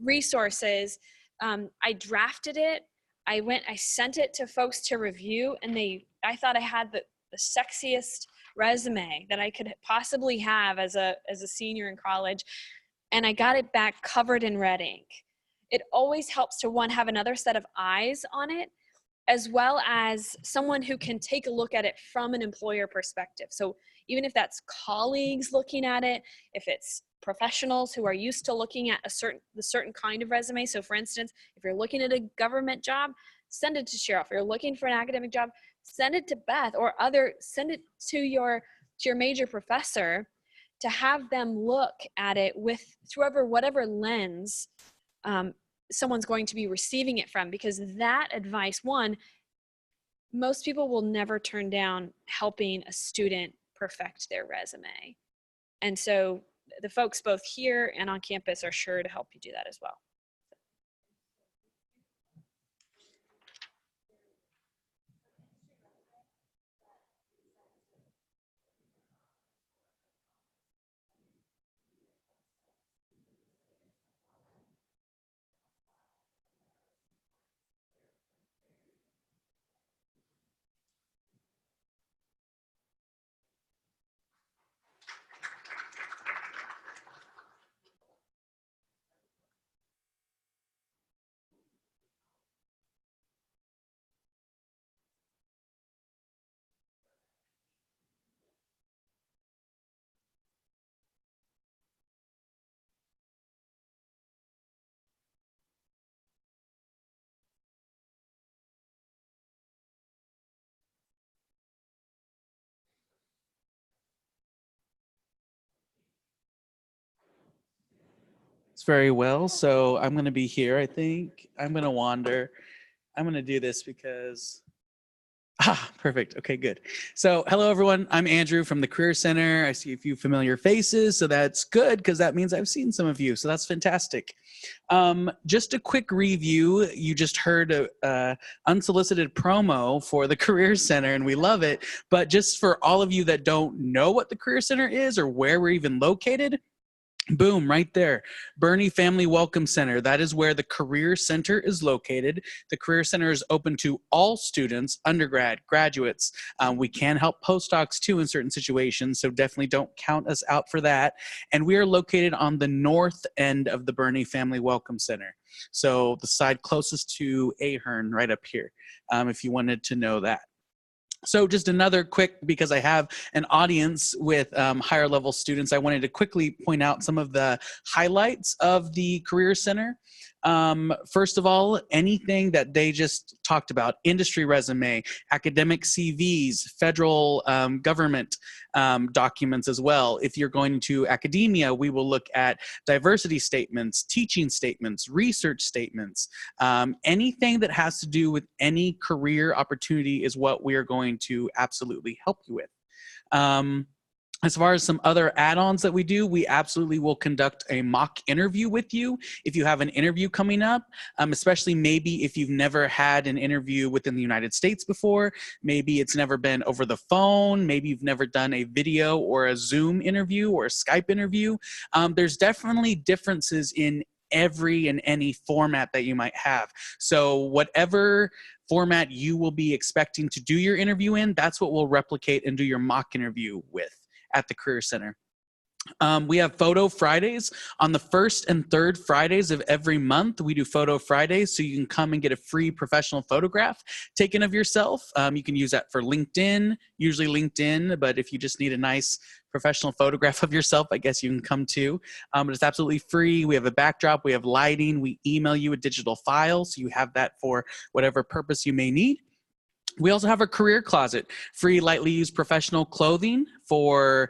C: resources. I drafted it. I sent it to folks to review, and I thought I had the sexiest resume that I could possibly have as a senior in college, and I got it back covered in red ink. It always helps to, one, have another set of eyes on it, as well as someone who can take a look at it from an employer perspective. So even if that's colleagues looking at it, if it's professionals who are used to looking at the certain kind of resume. So for instance, if you're looking at a government job, send it to Cheryl. If you're looking for an academic job, send it to Beth, or send it to your major professor, to have them look at it through whatever lens someone's going to be receiving it from. Because that advice, one, most people will never turn down helping a student perfect their resume. And so the folks both here and on campus are sure to help you do that as well.
D: It's very well. So I'm going to be here, I think. I'm going to wander. I'm going to do this because Perfect. Okay, good. So hello, everyone. I'm Andrew from the Career Center. I see a few familiar faces, so that's good because that means I've seen some of you. So that's fantastic. Just a quick review. You just heard a unsolicited promo for the Career Center, and we love it. But just for all of you that don't know what the Career Center is or where we're even located, boom, right there. Bernie Family Welcome Center. That is where the Career Center is located. The Career Center is open to all students, undergrad, graduates. We can help postdocs too in certain situations, so definitely don't count us out for that. And we are located on the north end of the Bernie Family Welcome Center. So the side closest to Ahern, right up here, if you wanted to know that. So just another quick, because I have an audience with higher level students, I wanted to quickly point out some of the highlights of the Career Center. First of all, anything that they just talked about, industry resume, academic CVs, federal government documents as well. If you're going to academia, we will look at diversity statements, teaching statements, research statements. Anything that has to do with any career opportunity is what we are going to absolutely help you with. As far as some other add-ons that we do, we absolutely will conduct a mock interview with you if you have an interview coming up, especially maybe if you've never had an interview within the United States before, maybe it's never been over the phone, maybe you've never done a video or a Zoom interview or a Skype interview. There's definitely differences in every and any format that you might have. So whatever format you will be expecting to do your interview in, that's what we'll replicate and do your mock interview with at the Career Center. We have Photo Fridays on the first and third Fridays of every month. We do Photo Fridays, so you can come and get a free professional photograph taken of yourself. You can use that for LinkedIn, usually LinkedIn, but if you just need a nice professional photograph of yourself, I guess you can come too. But it's absolutely free. We have a backdrop, we have lighting, we email you a digital file, so you have that for whatever purpose you may need. We also have a career closet, free lightly used professional clothing for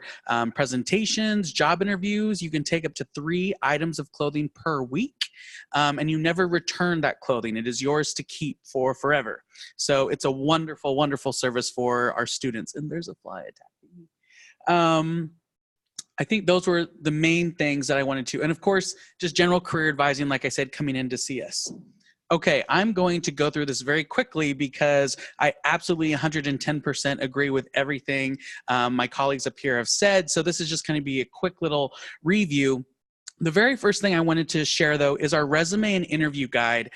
D: presentations, job interviews. You can take up to 3 items of clothing per week, and you never return that clothing. It is yours to keep for forever. So it's a wonderful, wonderful service for our students. And there's a fly attacking me. I think those were the main things that I wanted to. And of course, just general career advising, like I said, coming in to see us. Okay, I'm going to go through this very quickly because I absolutely 110% agree with everything my colleagues up here have said. So this is just going to be a quick little review. The very first thing I wanted to share, though, is our resume and interview guide.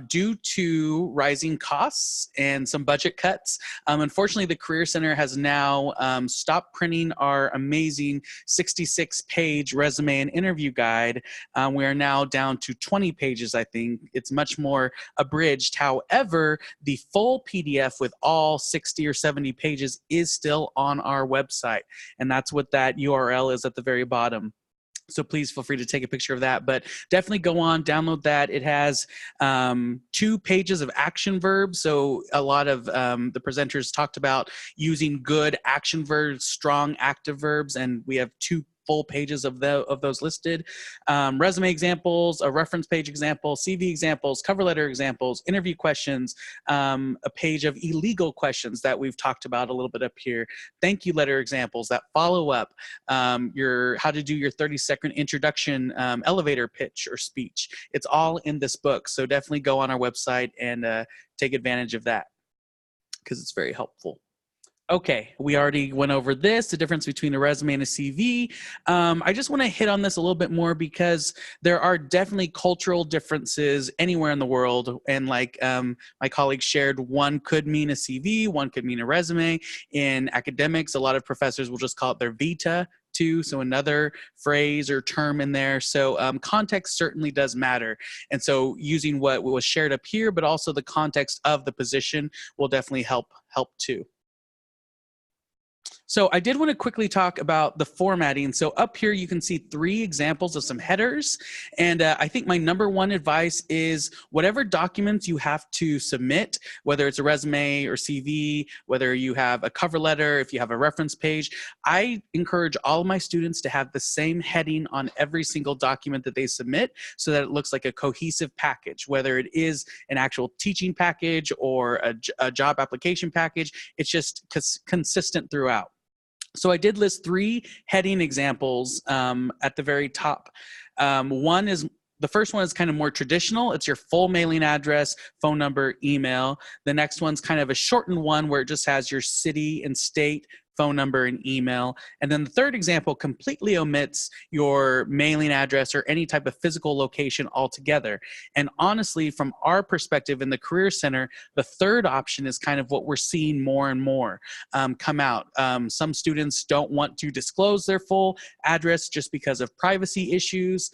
D: Due to rising costs and some budget cuts, unfortunately, the Career Center has now stopped printing our amazing 66-page resume and interview guide. We are now down to 20 pages, I think. It's much more abridged. However, the full PDF with all 60 or 70 pages is still on our website, and that's what that URL is at the very bottom. So please feel free to take a picture of that, but definitely go on, download that. It has 2 pages of action verbs. So a lot of the presenters talked about using good action verbs, strong active verbs, and we have 2 full pages of those listed. Resume examples, a reference page example, CV examples, cover letter examples, interview questions, a page of illegal questions that we've talked about a little bit up here, thank you letter examples, that follow up, how to do your 30-second introduction elevator pitch or speech. It's all in this book. So definitely go on our website and take advantage of that because it's very helpful. Okay, we already went over this, the difference between a resume and a CV. I just want to hit on this a little bit more because there are definitely cultural differences anywhere in the world. And like my colleagues shared, one could mean a CV, one could mean a resume. In academics, a lot of professors will just call it their vita too, so another phrase or term in there. So context certainly does matter. And so using what was shared up here, but also the context of the position will definitely help too. So I did want to quickly talk about the formatting. So up here, you can see 3 examples of some headers. And I think my number one advice is whatever documents you have to submit, whether it's a resume or CV, whether you have a cover letter, if you have a reference page, I encourage all of my students to have the same heading on every single document that they submit so that it looks like a cohesive package, whether it is an actual teaching package or a job application package. It's just consistent throughout. So I did list 3 heading examples at the very top. The first one is kind of more traditional. It's your full mailing address, phone number, email. The next one's kind of a shortened one where it just has your city and state, phone number, and email. And then the third example completely omits your mailing address or any type of physical location altogether. And honestly, from our perspective in the Career Center, the third option is kind of what we're seeing more and more come out. Some students don't want to disclose their full address just because of privacy issues.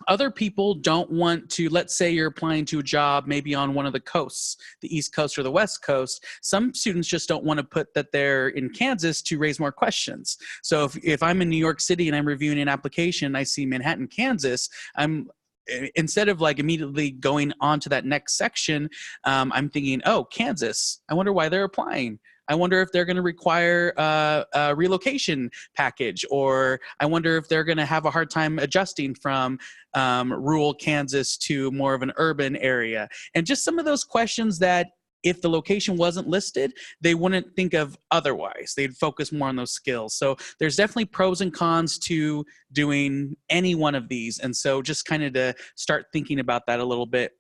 D: Other people don't want to, let's say you're applying to a job maybe on one of the coasts, the East Coast or the West Coast. Some students just don't want to put that they're in Kansas to raise more questions. So if I'm in New York City and I'm reviewing an application, I see Manhattan, Kansas, instead of like immediately going on to that next section, I'm thinking, oh, Kansas, I wonder why they're applying. I wonder if they're going to require a relocation package, or I wonder if they're going to have a hard time adjusting from rural Kansas to more of an urban area. And just some of those questions that if the location wasn't listed, they wouldn't think of otherwise. They'd focus more on those skills. So there's definitely pros and cons to doing any one of these. And so just kind of to start thinking about that a little bit.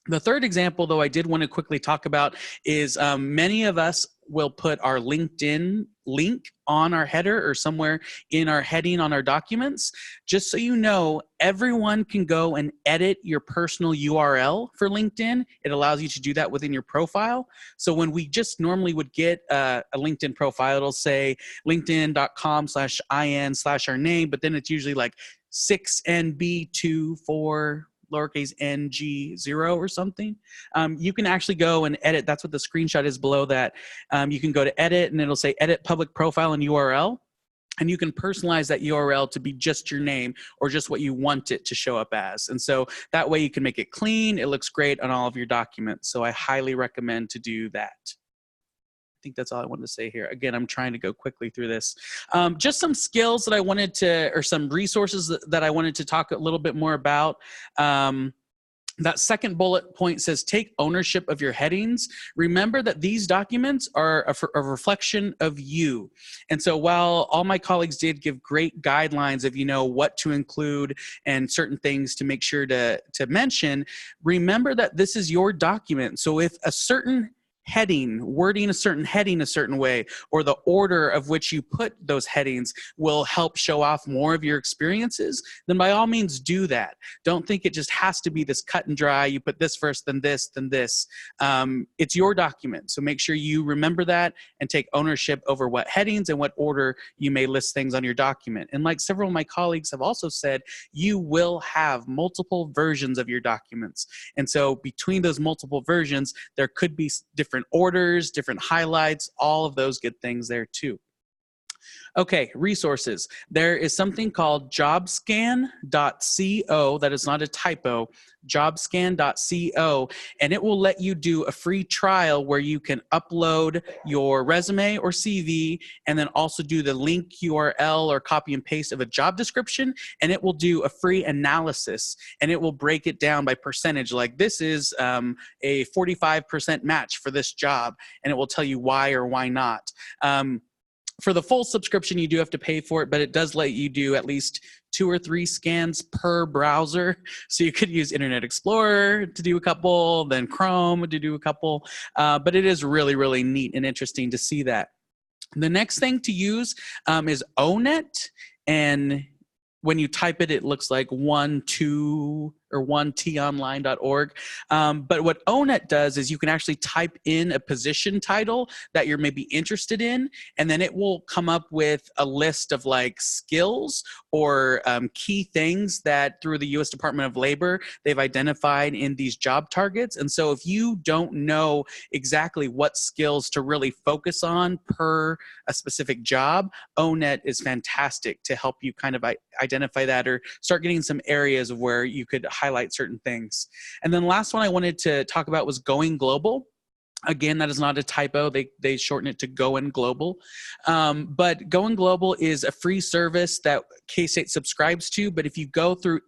D: The third example, though, I did want to quickly talk about is many of us will put our LinkedIn link on our header or somewhere in our heading on our documents. Just so you know, everyone can go and edit your personal URL for LinkedIn. It allows you to do that within your profile. So when we just normally would get a LinkedIn profile, it'll say linkedin.com/in/our name, but then it's usually like 6NB24 lowercase ng0 or something. You can actually go and edit. That's what the screenshot is below that. You can go to edit and it'll say edit public profile and URL. And you can personalize that URL to be just your name or just what you want it to show up as. And so that way you can make it clean. It looks great on all of your documents. So I highly recommend to do that. I think that's all I wanted to say here. Again, I'm trying to go quickly through this. Just some skills that I wanted to, or some resources that I wanted to talk a little bit more about. That second bullet point says, take ownership of your headings. Remember that these documents are a reflection of you. And so while all my colleagues did give great guidelines of, what to include and certain things to make sure to mention, remember that this is your document. So if a certain wording a certain heading a certain way, or the order of which you put those headings will help show off more of your experiences, then by all means do that. Don't think it just has to be this cut and dry, you put this first, then this, then this. It's your document, so make sure you remember that and take ownership over what headings and what order you may list things on your document. And like several of my colleagues have also said, you will have multiple versions of your documents. And so between those multiple versions, there could be different orders, different highlights, all of those good things there too. Okay, resources. There is something called jobscan.co. That is not a typo. Jobscan.co, and it will let you do a free trial where you can upload your resume or CV and then also do the link URL or copy and paste of a job description, and it will do a free analysis, and it will break it down by percentage. Like this is a 45% match for this job, and it will tell you why or why not. For the full subscription, you do have to pay for it, but it does let you do at least 2 or 3 scans per browser. So you could use Internet Explorer to do a couple, then Chrome to do a couple. But it is really, really neat and interesting to see that. The next thing to use is ONET. And when you type it, it looks like 1, 2, or 1tonline.org. But what ONET does is you can actually type in a position title that you're maybe interested in, and then it will come up with a list of like skills or key things that through the U.S. Department of Labor they've identified in these job targets. And so if you don't know exactly what skills to really focus on per a specific job, ONET is fantastic to help you kind of identify that or start getting some areas of where you could highlight certain things. And then the last one I wanted to talk about was Going Global. Again, that is not a typo. They shorten it to Going Global. But Going Global is a free service that K-State subscribes to. But if you go through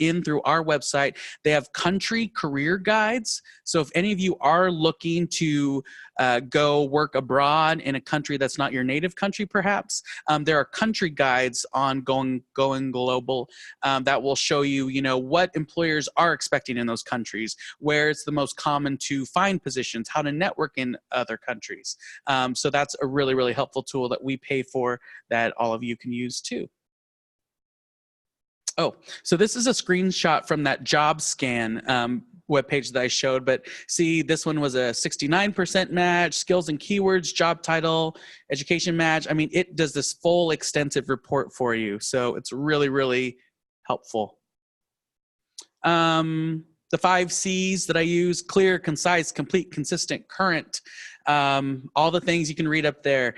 D: our website, they have country career guides. So if any of you are looking to go work abroad in a country that's not your native country, perhaps, there are country guides on Going Global that will show you, what employers are expecting in those countries, where it's the most common to find positions, how to network in other countries. So that's a really, really helpful tool that we pay for that all of you can use too. Oh, so this is a screenshot from that job scan webpage that I showed, but see, this one was a 69% match, skills and keywords, job title, education match. I mean, it does this full extensive report for you. So it's really, really helpful. The 5 C's that I use: clear, concise, complete, consistent, current, all the things you can read up there.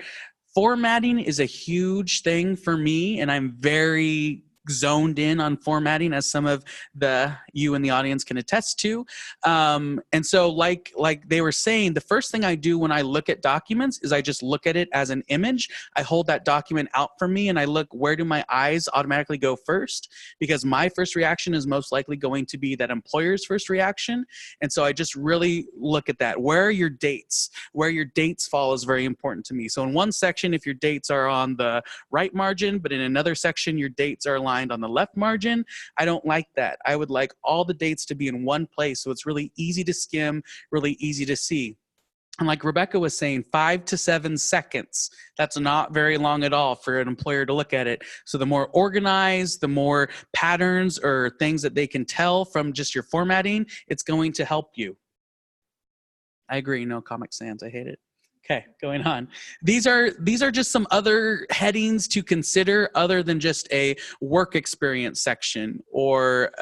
D: Formatting is a huge thing for me, and I'm very zoned in on formatting, as some of you in the audience can attest to. And so like they were saying, the first thing I do when I look at documents is I just look at it as an image. I hold that document out for me and I look, where do my eyes automatically go first? Because my first reaction is most likely going to be that employer's first reaction. And so I just really look at that. Where are your dates? Where your dates fall is very important to me. So in one section, if your dates are on the right margin, but in another section, your dates are aligned on the left margin, I don't like that. I would like all the dates to be in one place so it's really easy to skim, really easy to see. And like Rebecca was saying, 5 to 7 seconds. That's not very long at all for an employer to look at it. So the more organized, the more patterns or things that they can tell from just your formatting, it's going to help you. I agree. No Comic Sans. I hate it. Okay, going on. These are just some other headings to consider other than just a work experience section, or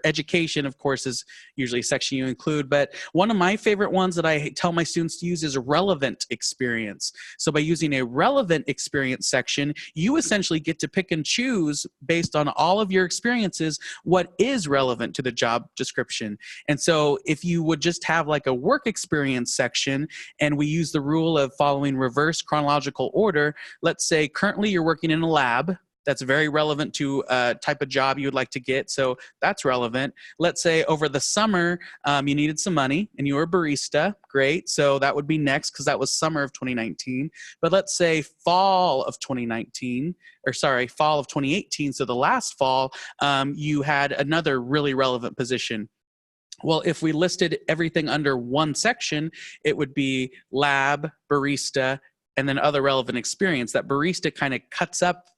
D: education, of course, is usually a section you include. But one of my favorite ones that I tell my students to use is relevant experience. So by using a relevant experience section, you essentially get to pick and choose based on all of your experiences what is relevant to the job description. And so if you would just have like a work experience section, and we use the rule of following reverse chronological order. Let's say currently you're working in a lab. That's very relevant to a type of job you would like to get. So that's relevant. Let's say over the summer, you needed some money and you were a barista. Great. So that would be next because that was summer of 2019. But let's say fall of 2018. So the last fall, you had another really relevant position. Well, if we listed everything under one section, it would be lab, barista, and then other relevant experience. That barista kind of cuts up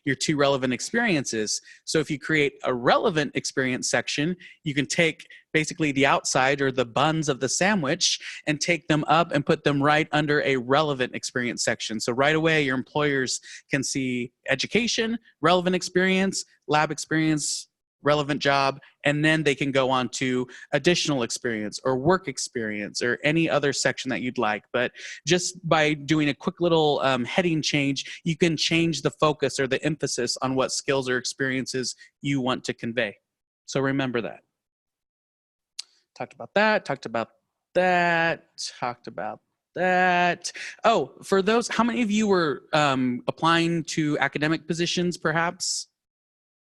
D: your 2 relevant experiences. So if you create a relevant experience section, you can take basically the outside or the buns of the sandwich and take them up and put them right under a relevant experience section. So right away, your employers can see education, relevant experience, lab experience, relevant job, and then they can go on to additional experience or work experience or any other section that you'd like. But just by doing a quick little heading change, you can change the focus or the emphasis on what skills or experiences you want to convey. So remember that. Talked about that. Oh, for those, how many of you were applying to academic positions, perhaps?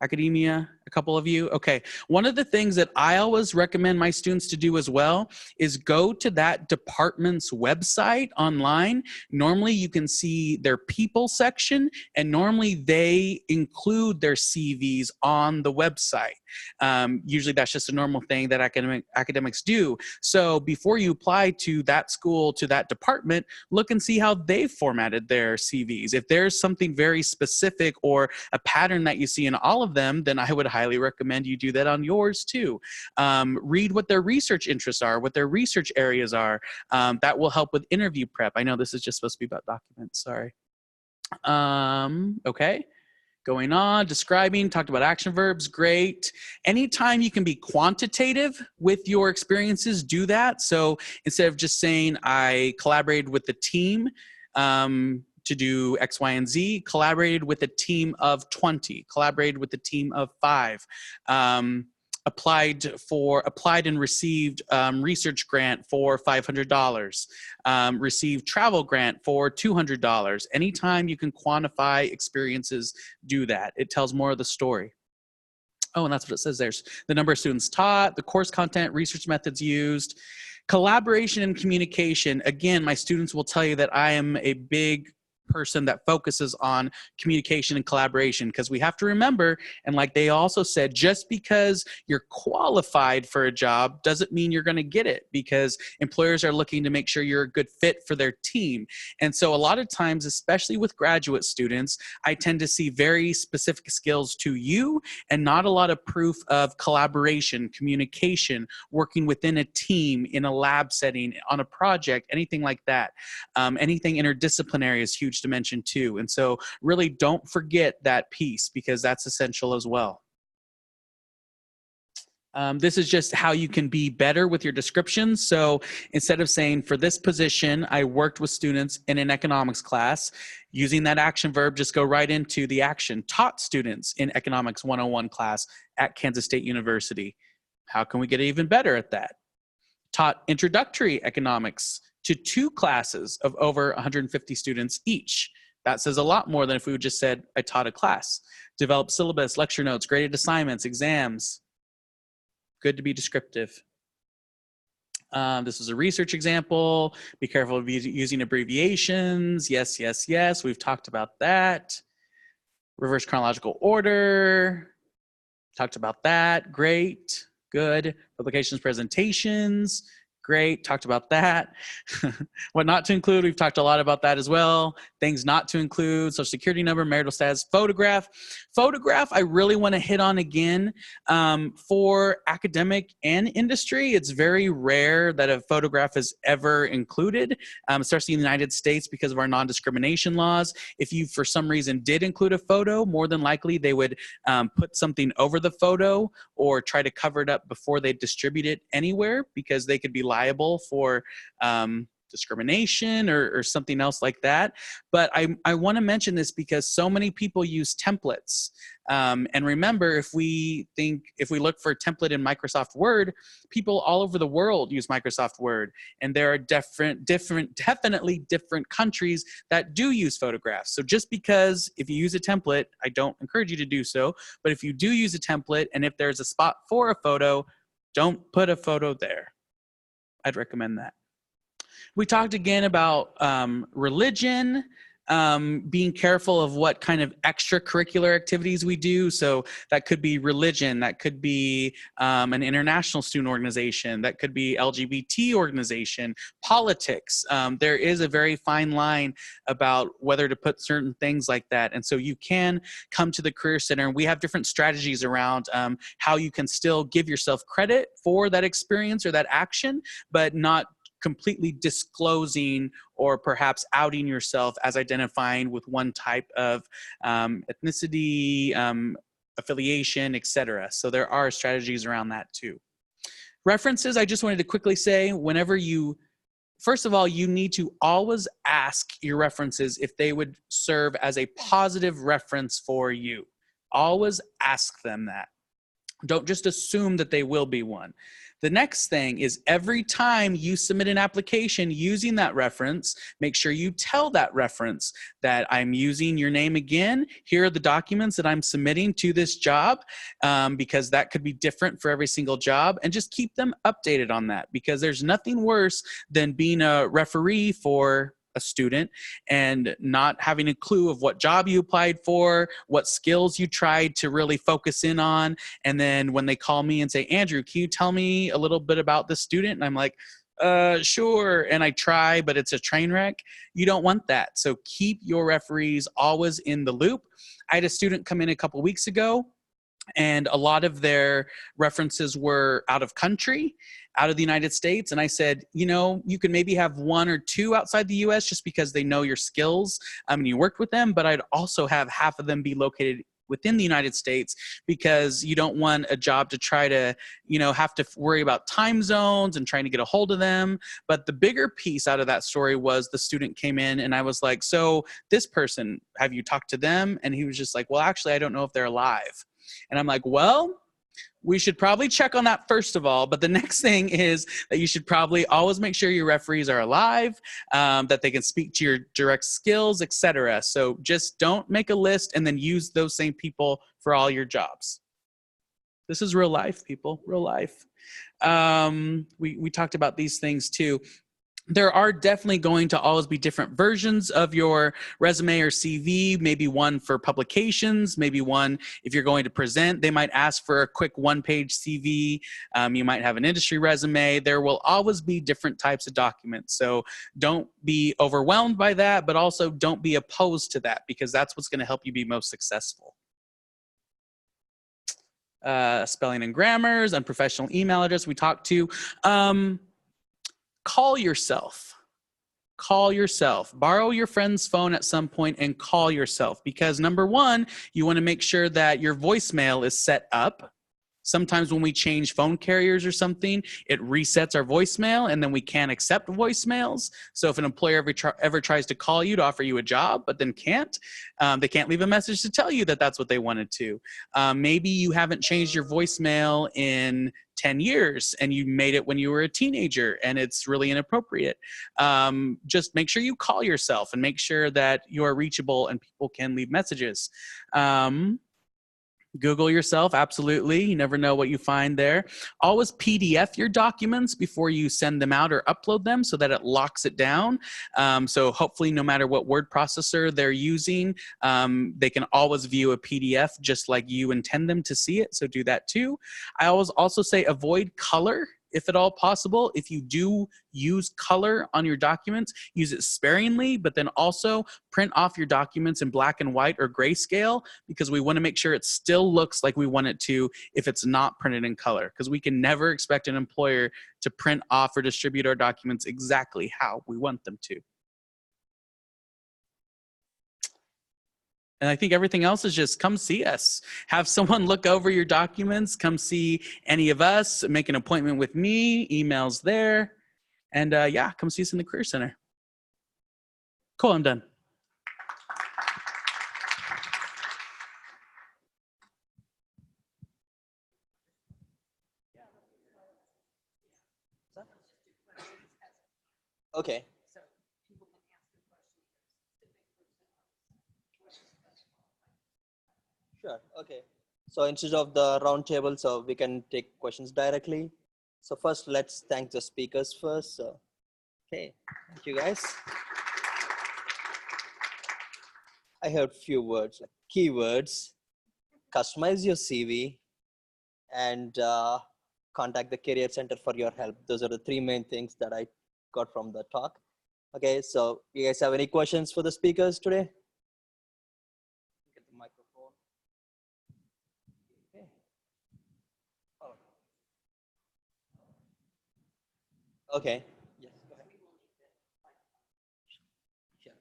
D: Academia, a couple of you? Okay. One of the things that I always recommend my students to do as well is go to that department's website online. Normally you can see their people section, and normally they include their CVs on the website. Usually that's just a normal thing that academics do. So before you apply to that school, to that department, look and see how they've formatted their CVs. If there's something very specific or a pattern that you see in all of them, then I would highly recommend you do that on yours too. Read what their research interests are, what their research areas are. That will help with interview prep. I know this is just supposed to be about documents, sorry. Okay. Going on, describing, talked about action verbs, great. Anytime you can be quantitative with your experiences, do that. So instead of just saying, I collaborated with the team to do X, Y, and Z, collaborated with a team of 20, collaborated with a team of 5, applied and received research grant for $500, received travel grant for $200. Anytime you can quantify experiences, do that. It tells more of the story. Oh, and that's what it says. There's the number of students taught, the course content, research methods used, collaboration and communication. Again, my students will tell you that I am a big person that focuses on communication and collaboration, because we have to remember, and like they also said, just because you're qualified for a job doesn't mean you're going to get it, because employers are looking to make sure you're a good fit for their team. And so a lot of times, especially with graduate students, I tend to see very specific skills to you and not a lot of proof of collaboration, communication, working within a team, in a lab setting, on a project, anything like that. Anything interdisciplinary is huge to mention too. And so really don't forget that piece, because that's essential as well. This is just how you can be better with your descriptions. So instead of saying, for this position, I worked with students in an economics class, using that action verb, just go right into the action. Taught students in economics 101 class at Kansas State University. How can we get even better at that? Taught introductory economics to 2 classes of over 150 students each. That says a lot more than if we just said, I taught a class. Developed syllabus, lecture notes, graded assignments, exams. Good to be descriptive. This is a research example. Be careful of using abbreviations. Yes, yes, yes. We've talked about that. Reverse chronological order. Talked about that. Great. Good. Publications, presentations. Great, talked about that. What not to include, we've talked a lot about that as well. Things not to include, social security number, marital status, photograph. Photograph, I really want to hit on again. For academic and industry, it's very rare that a photograph is ever included, especially in the United States because of our non-discrimination laws. If you, for some reason, did include a photo, more than likely they would put something over the photo or try to cover it up before they distribute it anywhere, because they could be liable for discrimination or something else like that. But I want to mention this because so many people use templates. And remember, if we look for a template in Microsoft Word, people all over the world use Microsoft Word. And there are definitely different countries that do use photographs. So just because if you use a template, I don't encourage you to do so, but if you do use a template and if there's a spot for a photo, don't put a photo there. I'd recommend that. We talked again about religion, being careful of what kind of extracurricular activities we do. So that could be religion, that could be an international student organization, that could be LGBT organization, politics. There is a very fine line about whether to put certain things like that. And so you can come to the Career Center, and we have different strategies around how you can still give yourself credit for that experience or that action, but not completely disclosing or perhaps outing yourself as identifying with one type of ethnicity, affiliation, etc. So there are strategies around that too. References, I just wanted to quickly say, first of all, you need to always ask your references if they would serve as a positive reference for you. Always ask them that. Don't just assume that they will be one. The next thing is, every time you submit an application using that reference, make sure you tell that reference that I'm using your name again. Here are the documents that I'm submitting to this job, because that could be different for every single job, and just keep them updated on that, because there's nothing worse than being a referee for a student and not having a clue of what job you applied for, what skills you tried to really focus in on. And then when they call me and say, Andrew, can you tell me a little bit about this student? And I'm like, sure. And I try, but it's a train wreck. You don't want that. So keep your referees always in the loop. I had a student come in a couple weeks ago, and a lot of their references were out of country, out of the United States. And I said, you know, you can maybe have 1 or 2 outside the US just because they know your skills and you worked with them, but I'd also have half of them be located within the United States, because you don't want a job to try to, you know, have to worry about time zones and trying to get a hold of them. But the bigger piece out of that story was the student came in and I was like, so this person, have you talked to them? And he was just like, well, actually, I don't know if they're alive. And I'm like, well, we should probably check on that first of all. But the next thing is that you should probably always make sure your referees are alive, that they can speak to your direct skills, etc. So just don't make a list and then use those same people for all your jobs. This is real life, people, real life. We talked about these things too. There are definitely going to always be different versions of your resume or CV, maybe one for publications, maybe one if you're going to present. They might ask for a quick one-page CV. You might have an industry resume. There will always be different types of documents. So don't be overwhelmed by that, but also don't be opposed to that, because that's what's going to help you be most successful. Spelling and grammars, unprofessional email address we talked to. Call yourself. Call yourself. Borrow your friend's phone at some point and call yourself, because number one, you want to make sure that your voicemail is set up. Sometimes when we change phone carriers or something, it resets our voicemail and then we can't accept voicemails. So if an employer ever tries to call you to offer you a job, but then can't, they can't leave a message to tell you that that's what they wanted to. Maybe you haven't changed your voicemail in 10 years and you made it when you were a teenager and it's really inappropriate. Just make sure you call yourself and make sure that you're reachable and people can leave messages. Google yourself, absolutely. You never know what you find there. Always PDF your documents before you send them out or upload them so that it locks it down. So hopefully no matter what word processor they're using, they can always view a PDF just like you intend them to see it. So do that too. I always also say avoid color if at all possible. If you do use color on your documents, use it sparingly, but then also print off your documents in black and white or grayscale, because we want to make sure it still looks like we want it to if it's not printed in color, because we can never expect an employer to print off or distribute our documents exactly how we want them to. And I think everything else is just come see us. Have someone look over your documents. Come see any of us. Make an appointment with me. Email's there. And yeah, come see us in the Career Center. Cool, I'm done.
E: Okay. Sure. Okay. So instead of the round table, so we can take questions directly. So first, let's thank the speakers first. So, okay, thank you guys. I heard few words, like keywords, customize your CV, and contact the Career Center for your help. Those are the 3 main things that I got from the talk. Okay, so you guys have any questions for the speakers today? Get the microphone. Okay. Oh. Okay. Yes, go ahead. Sure.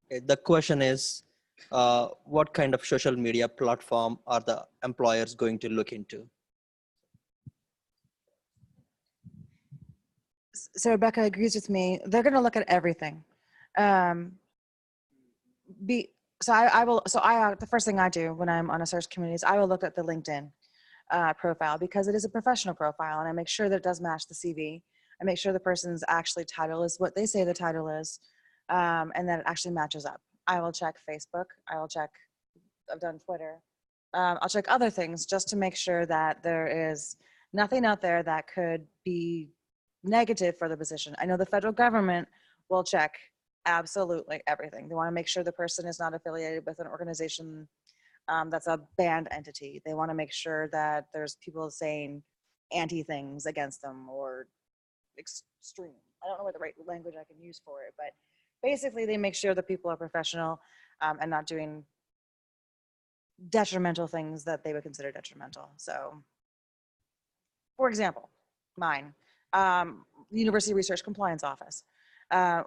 E: Okay, the question is, what kind of social media platform are the employers going to look into?
B: So Rebecca agrees with me. They're going to look at everything. The first thing I do when I'm on a search committee is I will look at the LinkedIn profile, because it is a professional profile, and I make sure that it does match the CV. I make sure the person's actually title is what they say the title is, and that it actually matches up. I will check Facebook. I've done Twitter. I'll check other things just to make sure that there is nothing out there that could be negative for the position. I know the federal government will check absolutely everything. They want to make sure the person is not affiliated with an organization that's a banned entity. They want to make sure that there's people saying anti things against them or extreme. I don't know what the right language I can use for it, but basically they make sure that people are professional and not doing detrimental things that they would consider detrimental. So, for example, mine, University Research Compliance Office.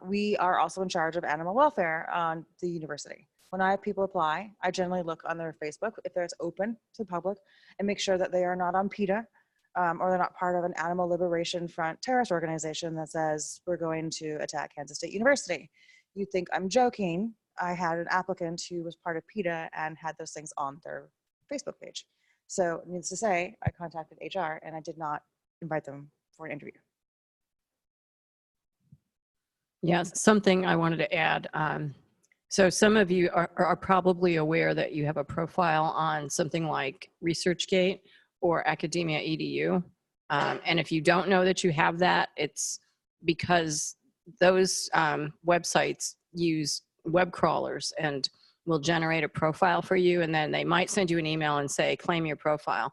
B: We are also in charge of animal welfare on the university. When I have people apply, I generally look on their Facebook if it's open to the public and make sure that they are not on PETA or they're not part of an Animal Liberation Front terrorist organization that says we're going to attack Kansas State University. You think I'm joking. I had an applicant who was part of PETA and had those things on their Facebook page. So needless to say, I contacted HR and I did not invite them for an interview.
A: Yeah, something I wanted to add. So some of you are probably aware that you have a profile on something like ResearchGate or Academia EDU. And if you don't know that you have that, it's because those websites use web crawlers and will generate a profile for you. And then they might send you an email and say, claim your profile.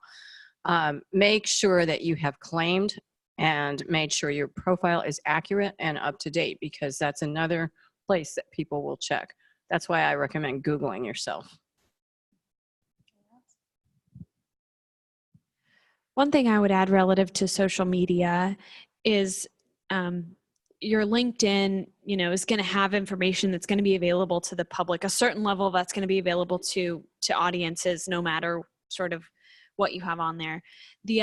A: Make sure that you have claimed and made sure your profile is accurate and up to date, because that's another place that people will check. That's why I recommend Googling yourself.
C: One thing I would add relative to social media is your LinkedIn, is going to have information that's going to be available to the public. A certain level that's going to be available to audiences, no matter sort of what you have on there. The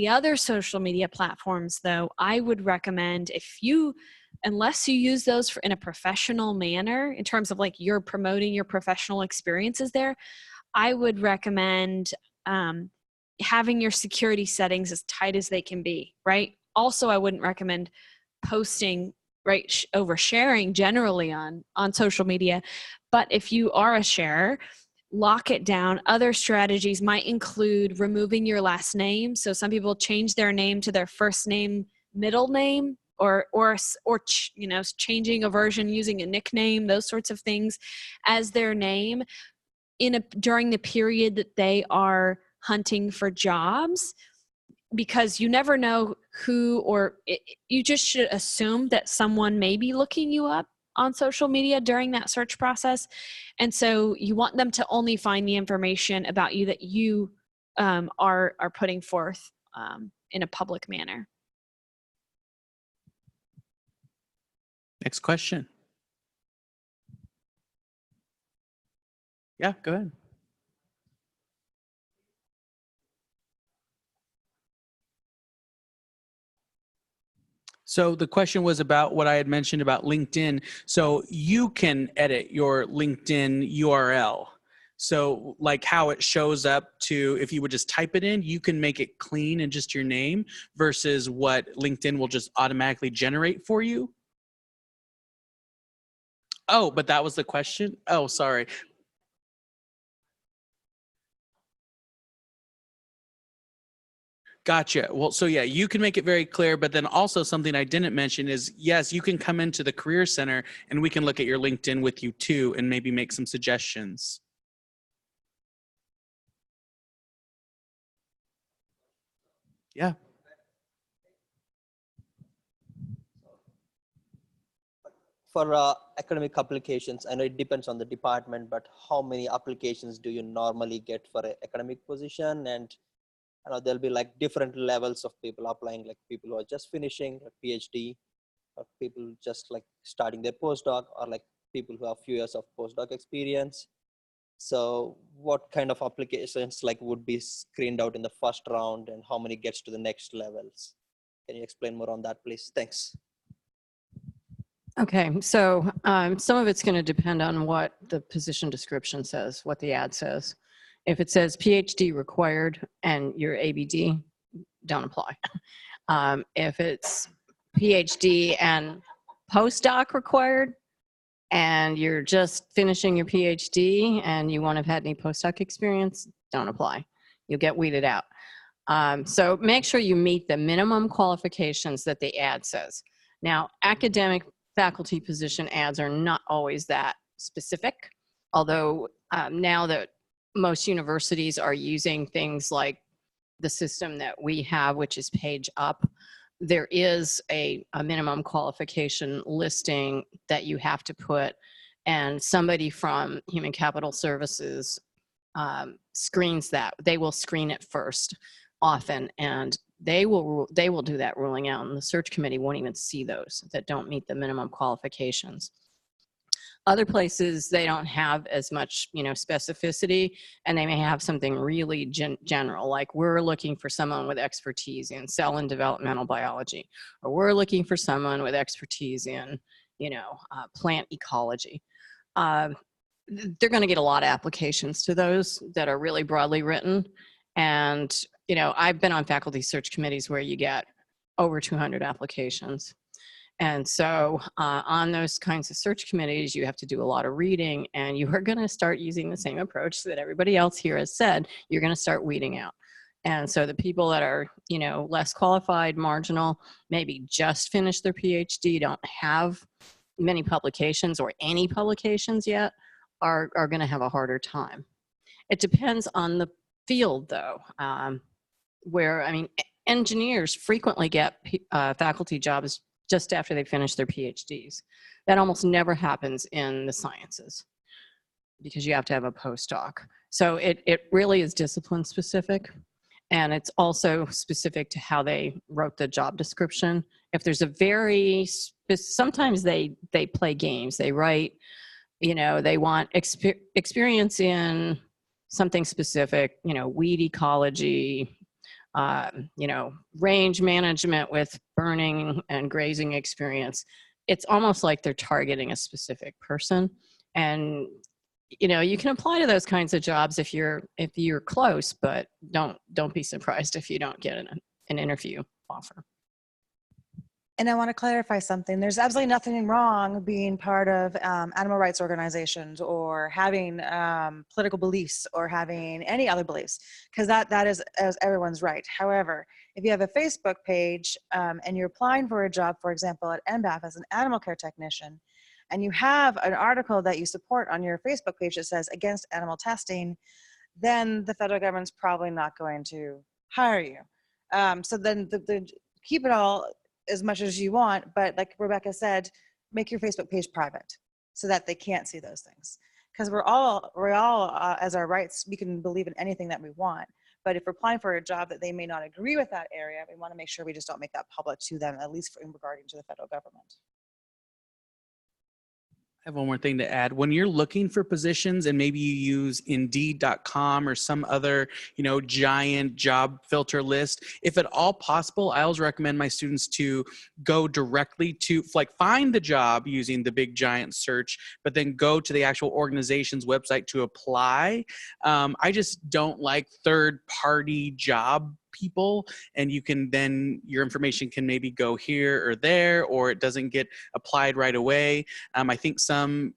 C: other social media platforms, though, I would recommend unless you use those in a professional manner, in terms of like you're promoting your professional experiences there, I would recommend having your security settings as tight as they can be, right? Also, I wouldn't recommend posting, right, oversharing generally on social media. But if you are a sharer, lock it down. Other strategies might include removing your last name. So some people change their name to their first name, middle name, or changing a version, using a nickname, those sorts of things as their name during the period that they are hunting for jobs, because you never know you just should assume that someone may be looking you up on social media during that search process. And so you want them to only find the information about you that you are putting forth in a public manner.
D: Next question. Yeah, go ahead. So the question was about what I had mentioned about LinkedIn. So you can edit your LinkedIn URL. So like how it shows up to, if you would just type it in, you can make it clean and just your name versus what LinkedIn will just automatically generate for you. Oh, but that was the question? Oh, sorry. Gotcha. Well, so yeah, you can make it very clear, but then also something I didn't mention is, yes, you can come into the Career Center and we can look at your LinkedIn with you too and maybe make some suggestions. Yeah.
E: For academic applications, I know it depends on the department, but how many applications do you normally get for an academic position? And I know there'll be like different levels of people applying, like people who are just finishing a PhD, or people just like starting their postdoc, or like people who have few years of postdoc experience. So what kind of applications like would be screened out in the first round, and how many gets to the next levels? Can you explain more on that, please? Thanks.
A: Okay, so some of it's going to depend on what the position description says, what the ad says. If it says PhD required and you're ABD, don't apply. If it's PhD and postdoc required and you're just finishing your PhD and you won't have had any postdoc experience, don't apply. You'll get weeded out. So make sure you meet the minimum qualifications that the ad says. Now, academic faculty position ads are not always that specific, although now that most universities are using things like the system that we have, which is Page Up, there is a minimum qualification listing that you have to put, and somebody from Human Capital Services screens that. They will screen it first often, and they will do that ruling out, and the search committee won't even see those that don't meet the minimum qualifications. Other places, they don't have as much, specificity, and they may have something really general, like we're looking for someone with expertise in cell and developmental biology, or we're looking for someone with expertise in, plant ecology. They're going to get a lot of applications to those that are really broadly written. And, I've been on faculty search committees where you get over 200 applications. And so on those kinds of search committees, you have to do a lot of reading, and you are going to start using the same approach that everybody else here has said. You're going to start weeding out. And so the people that are, less qualified, marginal, maybe just finished their PhD, don't have many publications or any publications yet, are going to have a harder time. It depends on the field, though, engineers frequently get faculty jobs just after they finish their PhDs. That almost never happens in the sciences because you have to have a postdoc. So it really is discipline specific, and it's also specific to how they wrote the job description. If there's sometimes they play games. They write, they want experience in something specific, weed ecology, range management with burning and grazing experience. It's almost like they're targeting a specific person. And, you can apply to those kinds of jobs if you're close, but don't be surprised if you don't get an interview offer.
B: And I want to clarify something. There's absolutely nothing wrong being part of animal rights organizations or having political beliefs or having any other beliefs, because that is everyone's right. However, if you have a Facebook page and you're applying for a job, for example, at NBAF as an animal care technician, and you have an article that you support on your Facebook page that says against animal testing, then the federal government's probably not going to hire you. So then keep it all as much as you want, but like Rebecca said, make your Facebook page private so that they can't see those things. Because we're all as our rights, we can believe in anything that we want. But if we're applying for a job that they may not agree with that area, we want to make sure we just don't make that public to them, at least in regarding to the federal government.
D: I have one more thing to add. When you're looking for positions and maybe you use Indeed.com or some other, giant job filter list, if at all possible, I always recommend my students to go directly to, find the job using the big giant search, but then go to the actual organization's website to apply. I just don't like third-party job people, and your information can maybe go here or there, or it doesn't get applied right away. I think some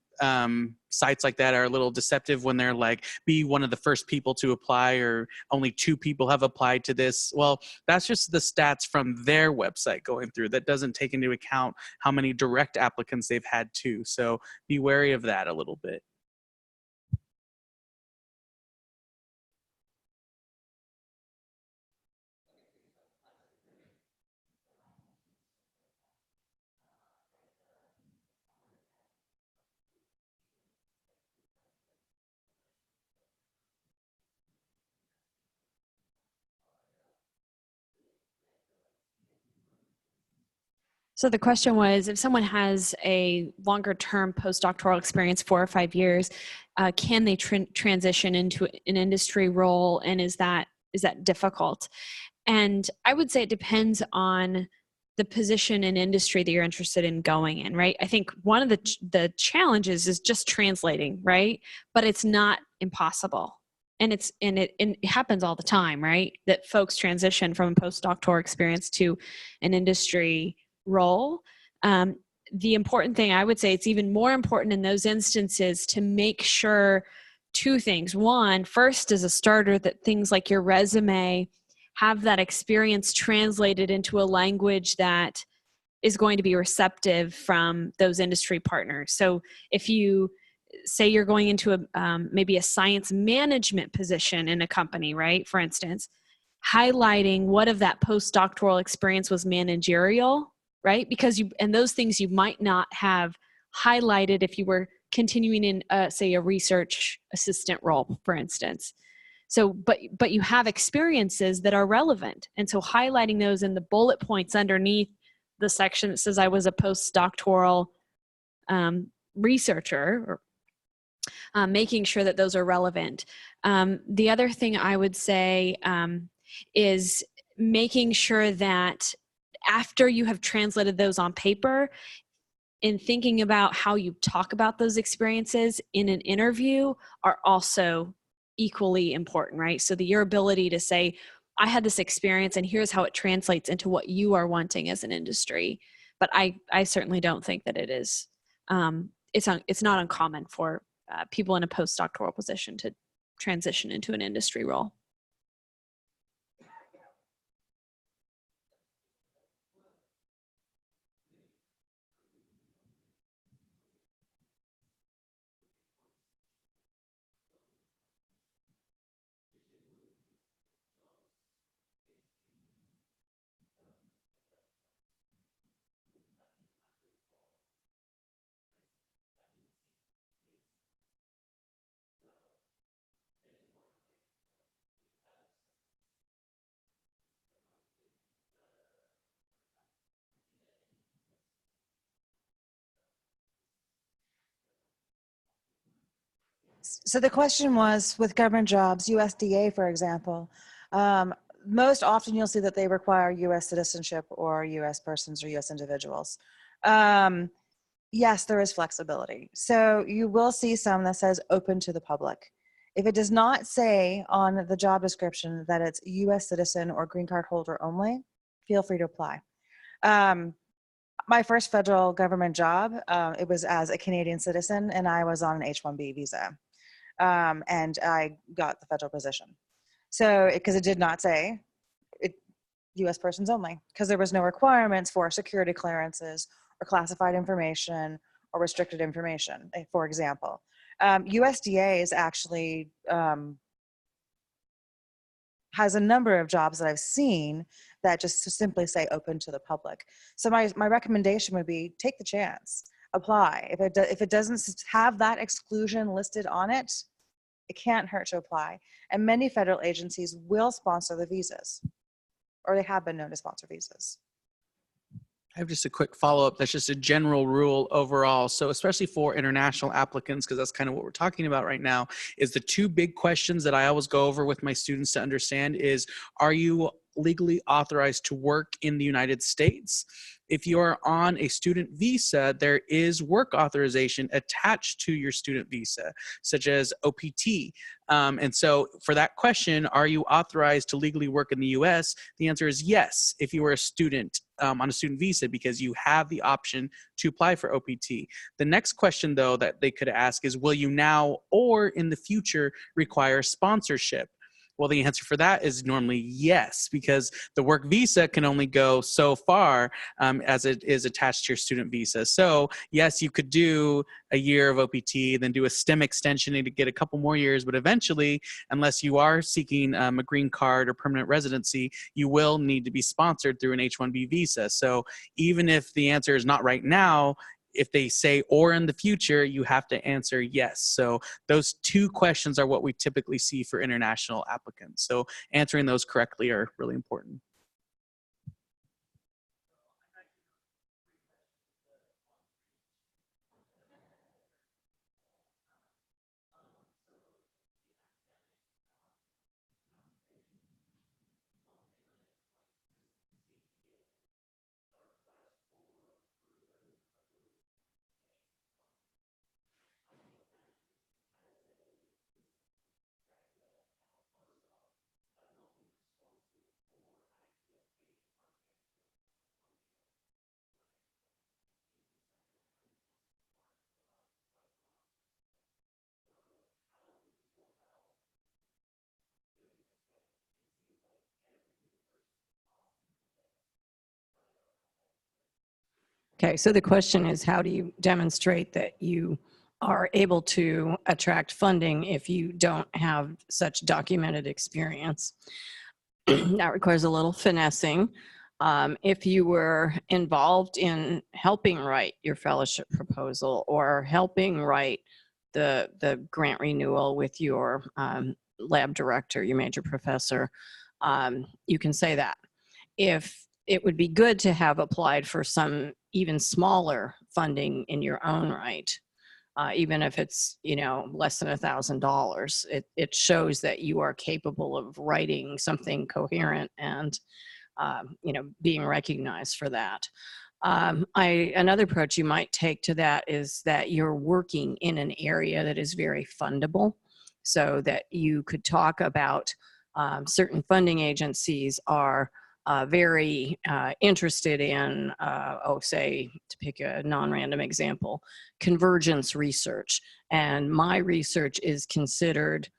D: sites like that are a little deceptive when they're like, be one of the first people to apply, or only 2 people have applied to this. Well, that's just the stats from their website going through. That doesn't take into account how many direct applicants they've had too. So be wary of that a little bit.
C: So the question was, if someone has a longer term postdoctoral experience, 4 or 5 years, can they transition into an industry role, and is that difficult? And I would say it depends on the position and industry that you're interested in going in, right? I think one of the challenges is just translating, right? But it's not impossible. And it happens all the time, right? That folks transition from a postdoctoral experience to an industry role. The important thing, I would say, it's even more important in those instances to make sure 2 things. One, first, as a starter, that things like your resume have that experience translated into a language that is going to be receptive from those industry partners. So if you say you're going into maybe a science management position in a company, right? For instance, highlighting what of that postdoctoral experience was managerial, right? Because and those things you might not have highlighted if you were continuing in, say, a research assistant role, for instance. So, but you have experiences that are relevant. And so highlighting those in the bullet points underneath the section that says I was a postdoctoral researcher, or making sure that those are relevant. The other thing I would say is making sure that after you have translated those on paper, in thinking about how you talk about those experiences in an interview are also equally important, right? So your ability to say, I had this experience and here's how it translates into what you are wanting as an industry. But I certainly don't think that it is, it's not uncommon for people in a postdoctoral position to transition into an industry role.
B: So the question was with government jobs, USDA, for example, most often you'll see that they require US citizenship or US persons or US individuals. Yes, there is flexibility. So you will see some that says open to the public. If it does not say on the job description that it's US citizen or green card holder only, feel free to apply. My first federal government job, it was as a Canadian citizen, and I was on an H-1B visa. And I got the federal position. So, because it did not say US persons only, because there was no requirements for security clearances or classified information or restricted information, for example. USDA is actually has a number of jobs that I've seen that just simply say open to the public. So my recommendation would be take the chance, apply. If it doesn't have that exclusion listed on it, it can't hurt to apply. And many federal agencies will sponsor the visas, or they have been known to sponsor visas.
D: I have just a quick follow-up. That's just a general rule overall. So especially for international applicants, because that's kind of what we're talking about right now, is the two big questions that I always go over with my students to understand is, are you legally authorized to work in the United States? If you are on a student visa, there is work authorization attached to your student visa, such as OPT. And so for that question, are you authorized to legally work in the US? The answer is yes, if you are a student on a student visa, because you have the option to apply for OPT. The next question, though, that they could ask is, will you now or in the future require sponsorship? Well, the answer for that is normally yes, because the work visa can only go so far as it is attached to your student visa. So yes, you could do a year of OPT, then do a STEM extension to get a couple more years, but eventually, unless you are seeking a green card or permanent residency, you will need to be sponsored through an H-1B visa. So even if the answer is not right now, if they say or in the future, you have to answer yes. So those two questions are what we typically see for international applicants. So answering those correctly are really important.
A: Okay, so the question is, how do you demonstrate that you are able to attract funding if you don't have such documented experience? That requires a little finessing. If you were involved in helping write your fellowship proposal or helping write the grant renewal with your lab director, your major professor, you can say that. If it would be good to have applied for some even smaller funding in your own right, even if it's, you know, less than $1,000, it shows that you are capable of writing something coherent and, you know, being recognized for that. Another approach you might take to that is that you're working in an area that is very fundable, so that you could talk about certain funding agencies are very interested in, say, to pick a non-random example, convergence research. And my research is considered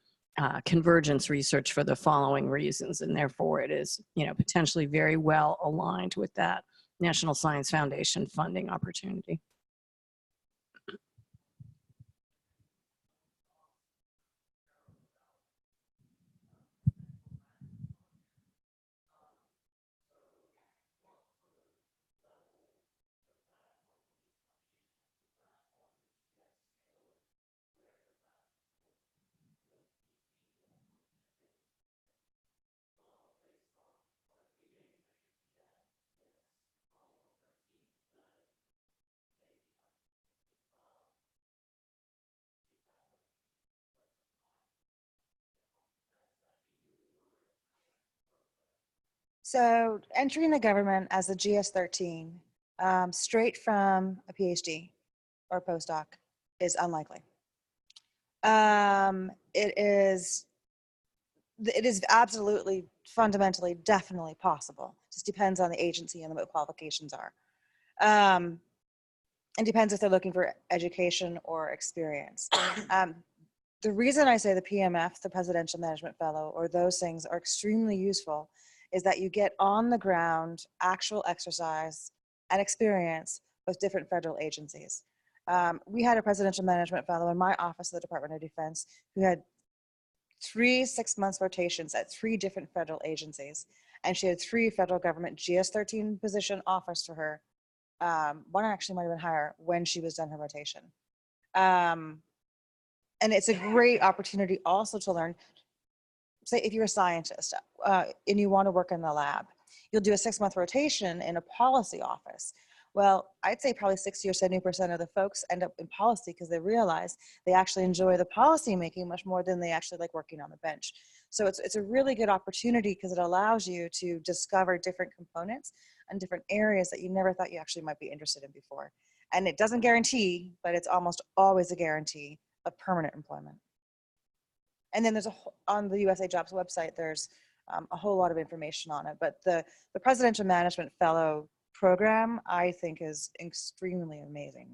A: convergence research for the following reasons, and therefore it is, you know, potentially very well aligned with that National Science Foundation funding opportunity.
B: So entering the government as a GS-13 straight from a PhD or postdoc is unlikely. It is absolutely, fundamentally, definitely possible. Just depends on the agency and what qualifications are. It depends if they're looking for education or experience. The reason I say the PMF, the Presidential Management Fellow, or those things are extremely useful is that you get on the ground actual exercise and experience with different federal agencies. We had a Presidential Management Fellow in my office at the Department of Defense who had 3 6-month rotations at 3 different federal agencies, and she had 3 federal government GS-13 position offers to her. One actually might have been higher when she was done her rotation. And it's a great opportunity also to learn, say if you're a scientist and you want to work in the lab, you'll do a 6-month rotation in a policy office. Well, I'd say probably 60 or 70% of the folks end up in policy because they realize they actually enjoy the policy making much more than they actually like working on the bench. So it's a really good opportunity because it allows you to discover different components and different areas that you never thought you actually might be interested in before. And it doesn't guarantee, but it's almost always a guarantee of permanent employment. And then there's on the USA Jobs website, there's a whole lot of information on it. But the Presidential Management Fellow program, I think, is extremely amazing.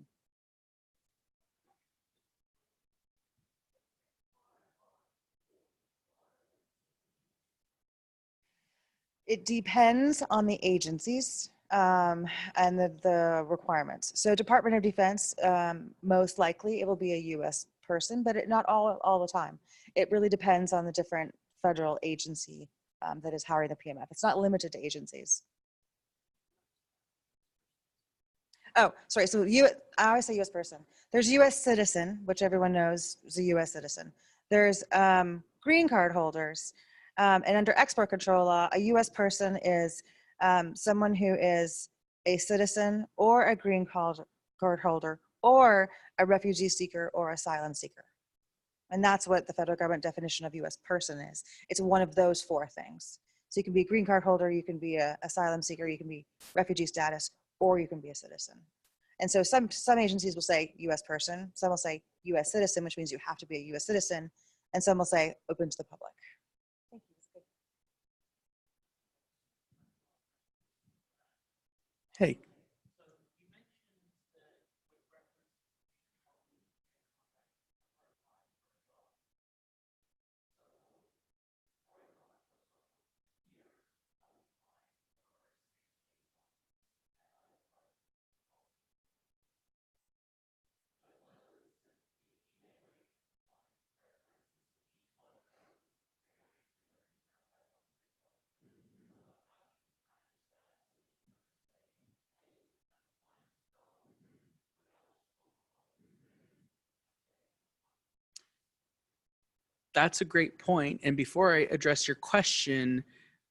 B: It depends on the agencies and the requirements. So Department of Defense, most likely it will be a US person, but not all the time. It really depends on the different federal agency that is hiring the PMF. It's not limited to agencies. Oh, sorry. So I always say US person. There's US citizen, which everyone knows is a US citizen. There's green card holders. And under export control law, a US person is someone who is a citizen or a green card holder or a refugee seeker or asylum seeker. And that's what the federal government definition of US person is. It's one of those 4 things. So you can be a green card holder, you can be an asylum seeker, you can be refugee status, or you can be a citizen. And so some agencies will say US person, some will say US citizen, which means you have to be a US citizen, and some will say open to the public. Thank you.
D: Hey. That's a great point. And before I address your question,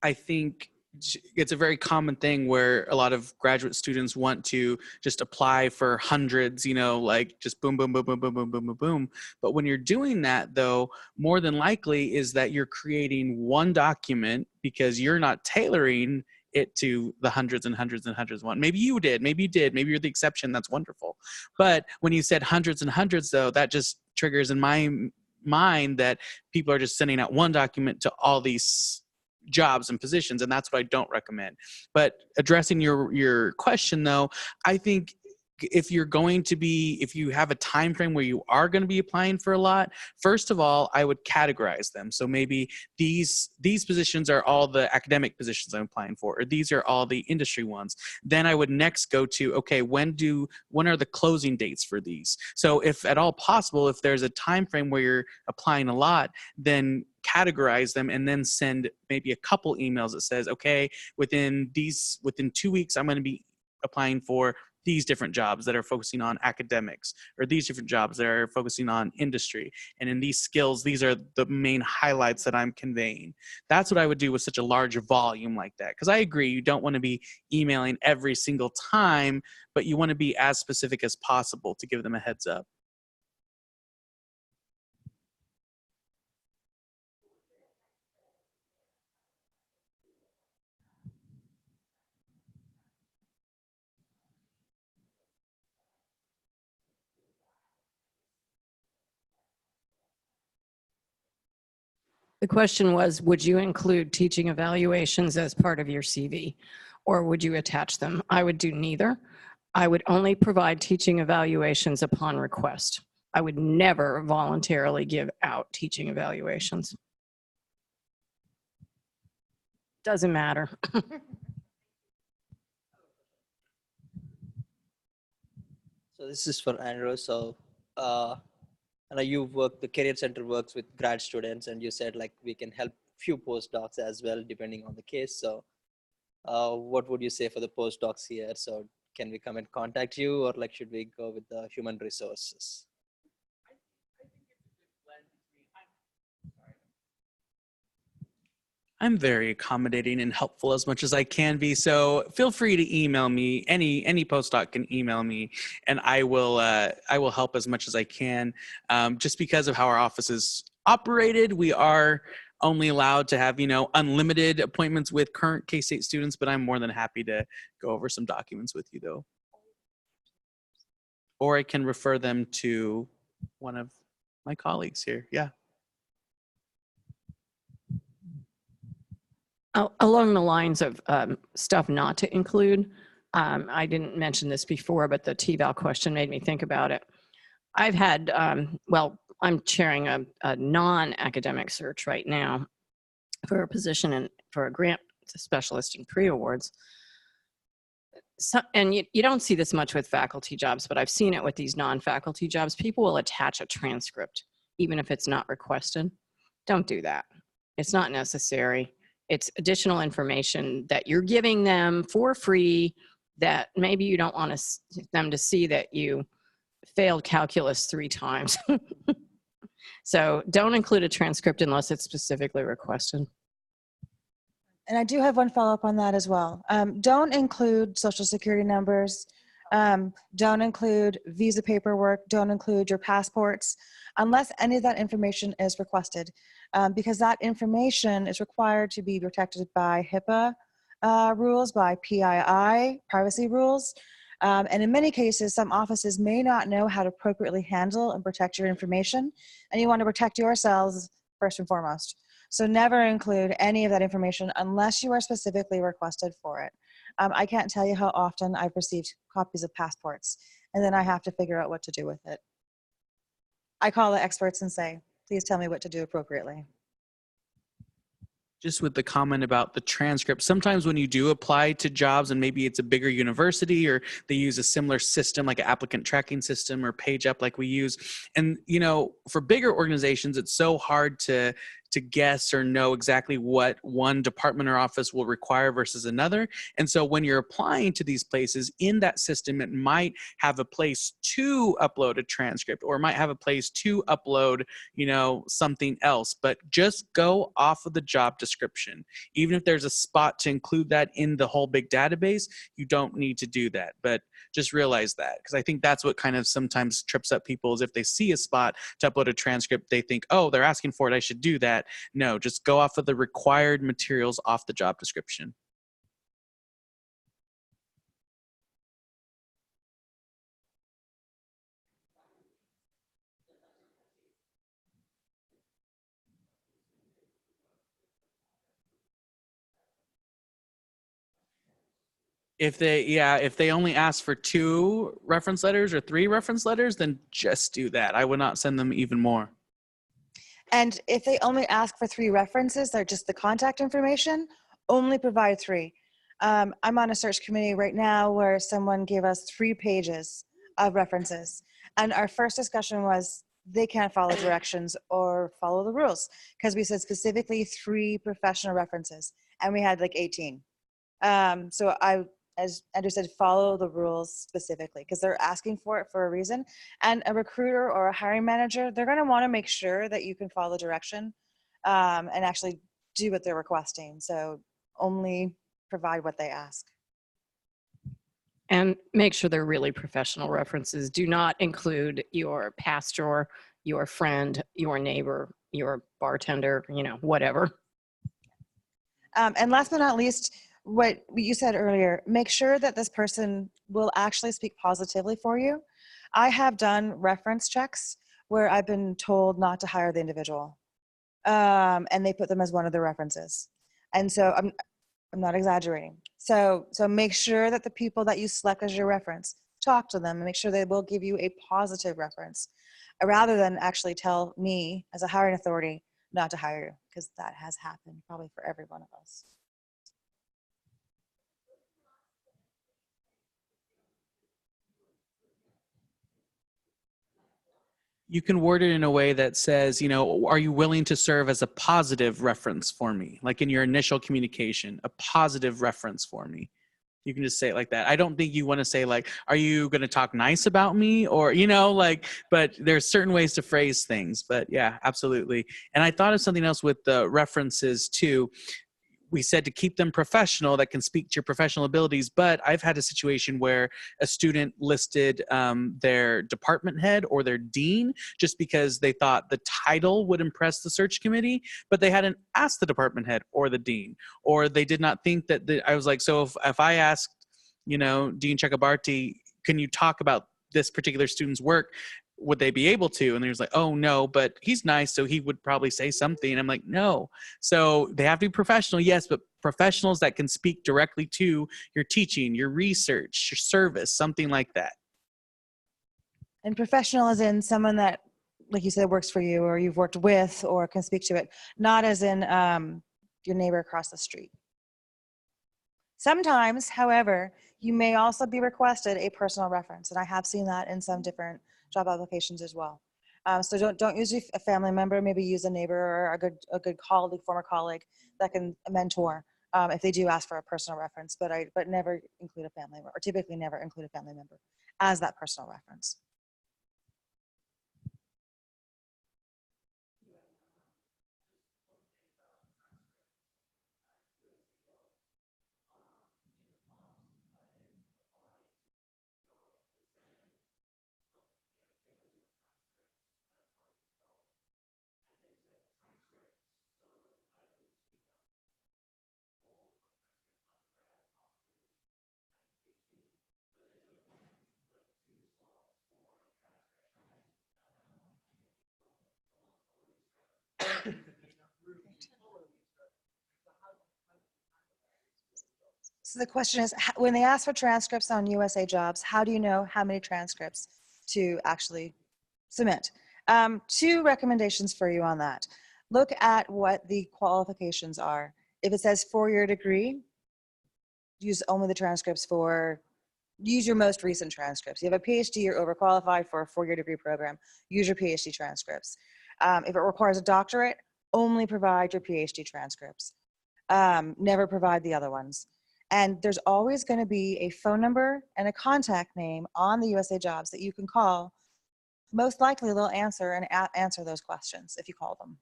D: I think it's a very common thing where a lot of graduate students want to just apply for hundreds, like just boom, boom, boom, boom, boom, boom, boom, boom, boom. But when you're doing that, though, more than likely is that you're creating one document because you're not tailoring it to the hundreds and hundreds and hundreds one. Maybe you did, maybe you're the exception. That's wonderful. But when you said hundreds and hundreds, though, that just triggers in my mind that people are just sending out one document to all these jobs and positions, and that's what I don't recommend. But addressing your question, though, I think if you have a time frame where you are going to be applying for a lot, first of all, I would categorize them. So maybe these positions are all the academic positions I'm applying for, or these are all the industry ones. Then I would next go to, okay, when are the closing dates for these? So if at all possible, if there's a time frame where you're applying a lot, then categorize them and then send maybe a couple emails that says, okay, within 2 weeks, I'm going to be applying for these different jobs that are focusing on academics, or these different jobs that are focusing on industry. And in these skills, these are the main highlights that I'm conveying. That's what I would do with such a large volume like that. Because I agree, you don't want to be emailing every single time, but you want to be as specific as possible to give them a heads up.
A: The question was, would you include teaching evaluations as part of your CV, or would you attach them? I would do neither. I would only provide teaching evaluations upon request. I would never voluntarily give out teaching evaluations. Doesn't matter.
E: So this is for Andrew. So I know the Career Center works with grad students, and you said like we can help few postdocs as well, depending on the case. So what would you say for the postdocs here? So can we come and contact you, or like should we go with the human resources?
D: I'm very accommodating and helpful as much as I can be. So feel free to email me. Any postdoc can email me, and I will help as much as I can. Just because of how our office is operated, we are only allowed to have unlimited appointments with current K-State students. But I'm more than happy to go over some documents with you, though. Or I can refer them to one of my colleagues here. Yeah.
A: Along the lines of stuff not to include, I didn't mention this before, but the TVAL question made me think about it. I've had, I'm chairing a non-academic search right now for a position for a grant specialist in pre-awards. So, and you don't see this much with faculty jobs, but I've seen it with these non-faculty jobs. People will attach a transcript, even if it's not requested. Don't do that. It's not necessary. It's additional information that you're giving them for free that maybe you don't want them to see that you failed calculus 3 times. So don't include a transcript unless it's specifically requested.
B: And I do have one follow-up on that as well. Don't include social security numbers. Don't include visa paperwork. Don't include your passports unless any of that information is requested, because that information is required to be protected by HIPAA rules, by PII, privacy rules. And in many cases, some offices may not know how to appropriately handle and protect your information, and you want to protect yourselves first and foremost. So never include any of that information unless you are specifically requested for it. I can't tell you how often I've received copies of passports, and then I have to figure out what to do with it. I call the experts and say, please tell me what to do appropriately.
D: Just with the comment about the transcript, sometimes when you do apply to jobs and maybe it's a bigger university or they use a similar system like an applicant tracking system or PageUp like we use, and for bigger organizations it's so hard to to guess or know exactly what one department or office will require versus another. And so when you're applying to these places in that system, it might have a place to upload a transcript or might have a place to upload, something else. But just go off of the job description. Even if there's a spot to include that in the whole big database, you don't need to do that. But just realize that, because I think that's what kind of sometimes trips up people is if they see a spot to upload a transcript, they think, oh, they're asking for it, I should do that. No, just go off of the required materials off the job description. If they only ask for 2 reference letters or 3 reference letters, then just do that. I would not send them even more.
B: And if they only ask for 3 references, they're just the contact information, only provide 3. I'm on a search committee right now where someone gave us 3 pages of references. And our first discussion was they can't follow directions or follow the rules because we said specifically 3 professional references and we had like 18. So as Andrew said, follow the rules specifically because they're asking for it for a reason. And a recruiter or a hiring manager, they're going to want to make sure that you can follow direction and actually do what they're requesting. So only provide what they ask.
A: And make sure they're really professional references. Do not include your pastor, your friend, your neighbor, your bartender, whatever.
B: And last but not least, what you said earlier, make sure that this person will actually speak positively for you. I have done reference checks where I've been told not to hire the individual, and they put them as one of the references. And so I'm not exaggerating. So make sure that the people that you select as your reference, talk to them and make sure they will give you a positive reference, rather than actually tell me as a hiring authority not to hire you, because that has happened probably for every one of us.
D: You can word it in a way that says, are you willing to serve as a positive reference for me? Like in your initial communication, a positive reference for me. You can just say it like that. I don't think you want to say like, are you going to talk nice about me? Or, but there's certain ways to phrase things. But yeah, absolutely. And I thought of something else with the references too. We said to keep them professional, that can speak to your professional abilities. But I've had a situation where a student listed their department head or their dean just because they thought the title would impress the search committee, but they hadn't asked the department head or the dean, or they did not think that I was like, so if I asked, Dean Chakrabarty, can you talk about this particular student's work? Would they be able to? And there's like, oh no, but he's nice, so he would probably say something. I'm like, no. So they have to be professional, yes, but professionals that can speak directly to your teaching, your research, your service, something like that.
B: And professional as in someone that, like you said, works for you or you've worked with or can speak to it, not as in your neighbor across the street. Sometimes, however, you may also be requested a personal reference, and I have seen that in some different job applications as well. So don't use a family member, maybe use a neighbor or a good colleague, former colleague that can mentor if they do ask for a personal reference, but never include a family member, or typically never include a family member as that personal reference. So the question is, when they ask for transcripts on USA Jobs, how do you know how many transcripts to actually submit? 2 recommendations for you on that. Look at what the qualifications are. If it says 4-year degree, use only the transcripts use your most recent transcripts. You have a PhD, you're overqualified for a 4-year degree program, use your PhD transcripts. If it requires a doctorate, only provide your PhD transcripts. Never provide the other ones. And there's always going to be a phone number and a contact name on the USA Jobs that you can call. Most likely they'll answer and answer those questions if you call them.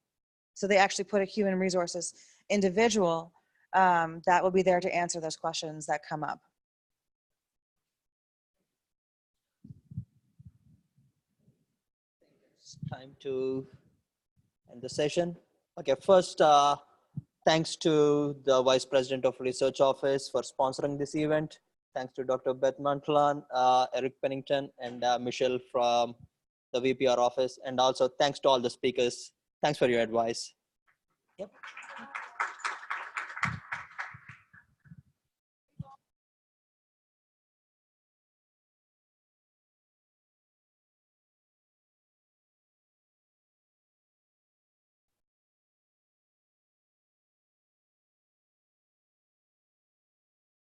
B: So they actually put a human resources individual that will be there to answer those questions that come up.
E: It's time to end the session. Okay, first, thanks to the Vice President of Research Office for sponsoring this event. Thanks to Dr. Beth Mantlan, Eric Pennington, and Michelle from the VPR office. And also thanks to all the speakers. Thanks for your advice. Yep.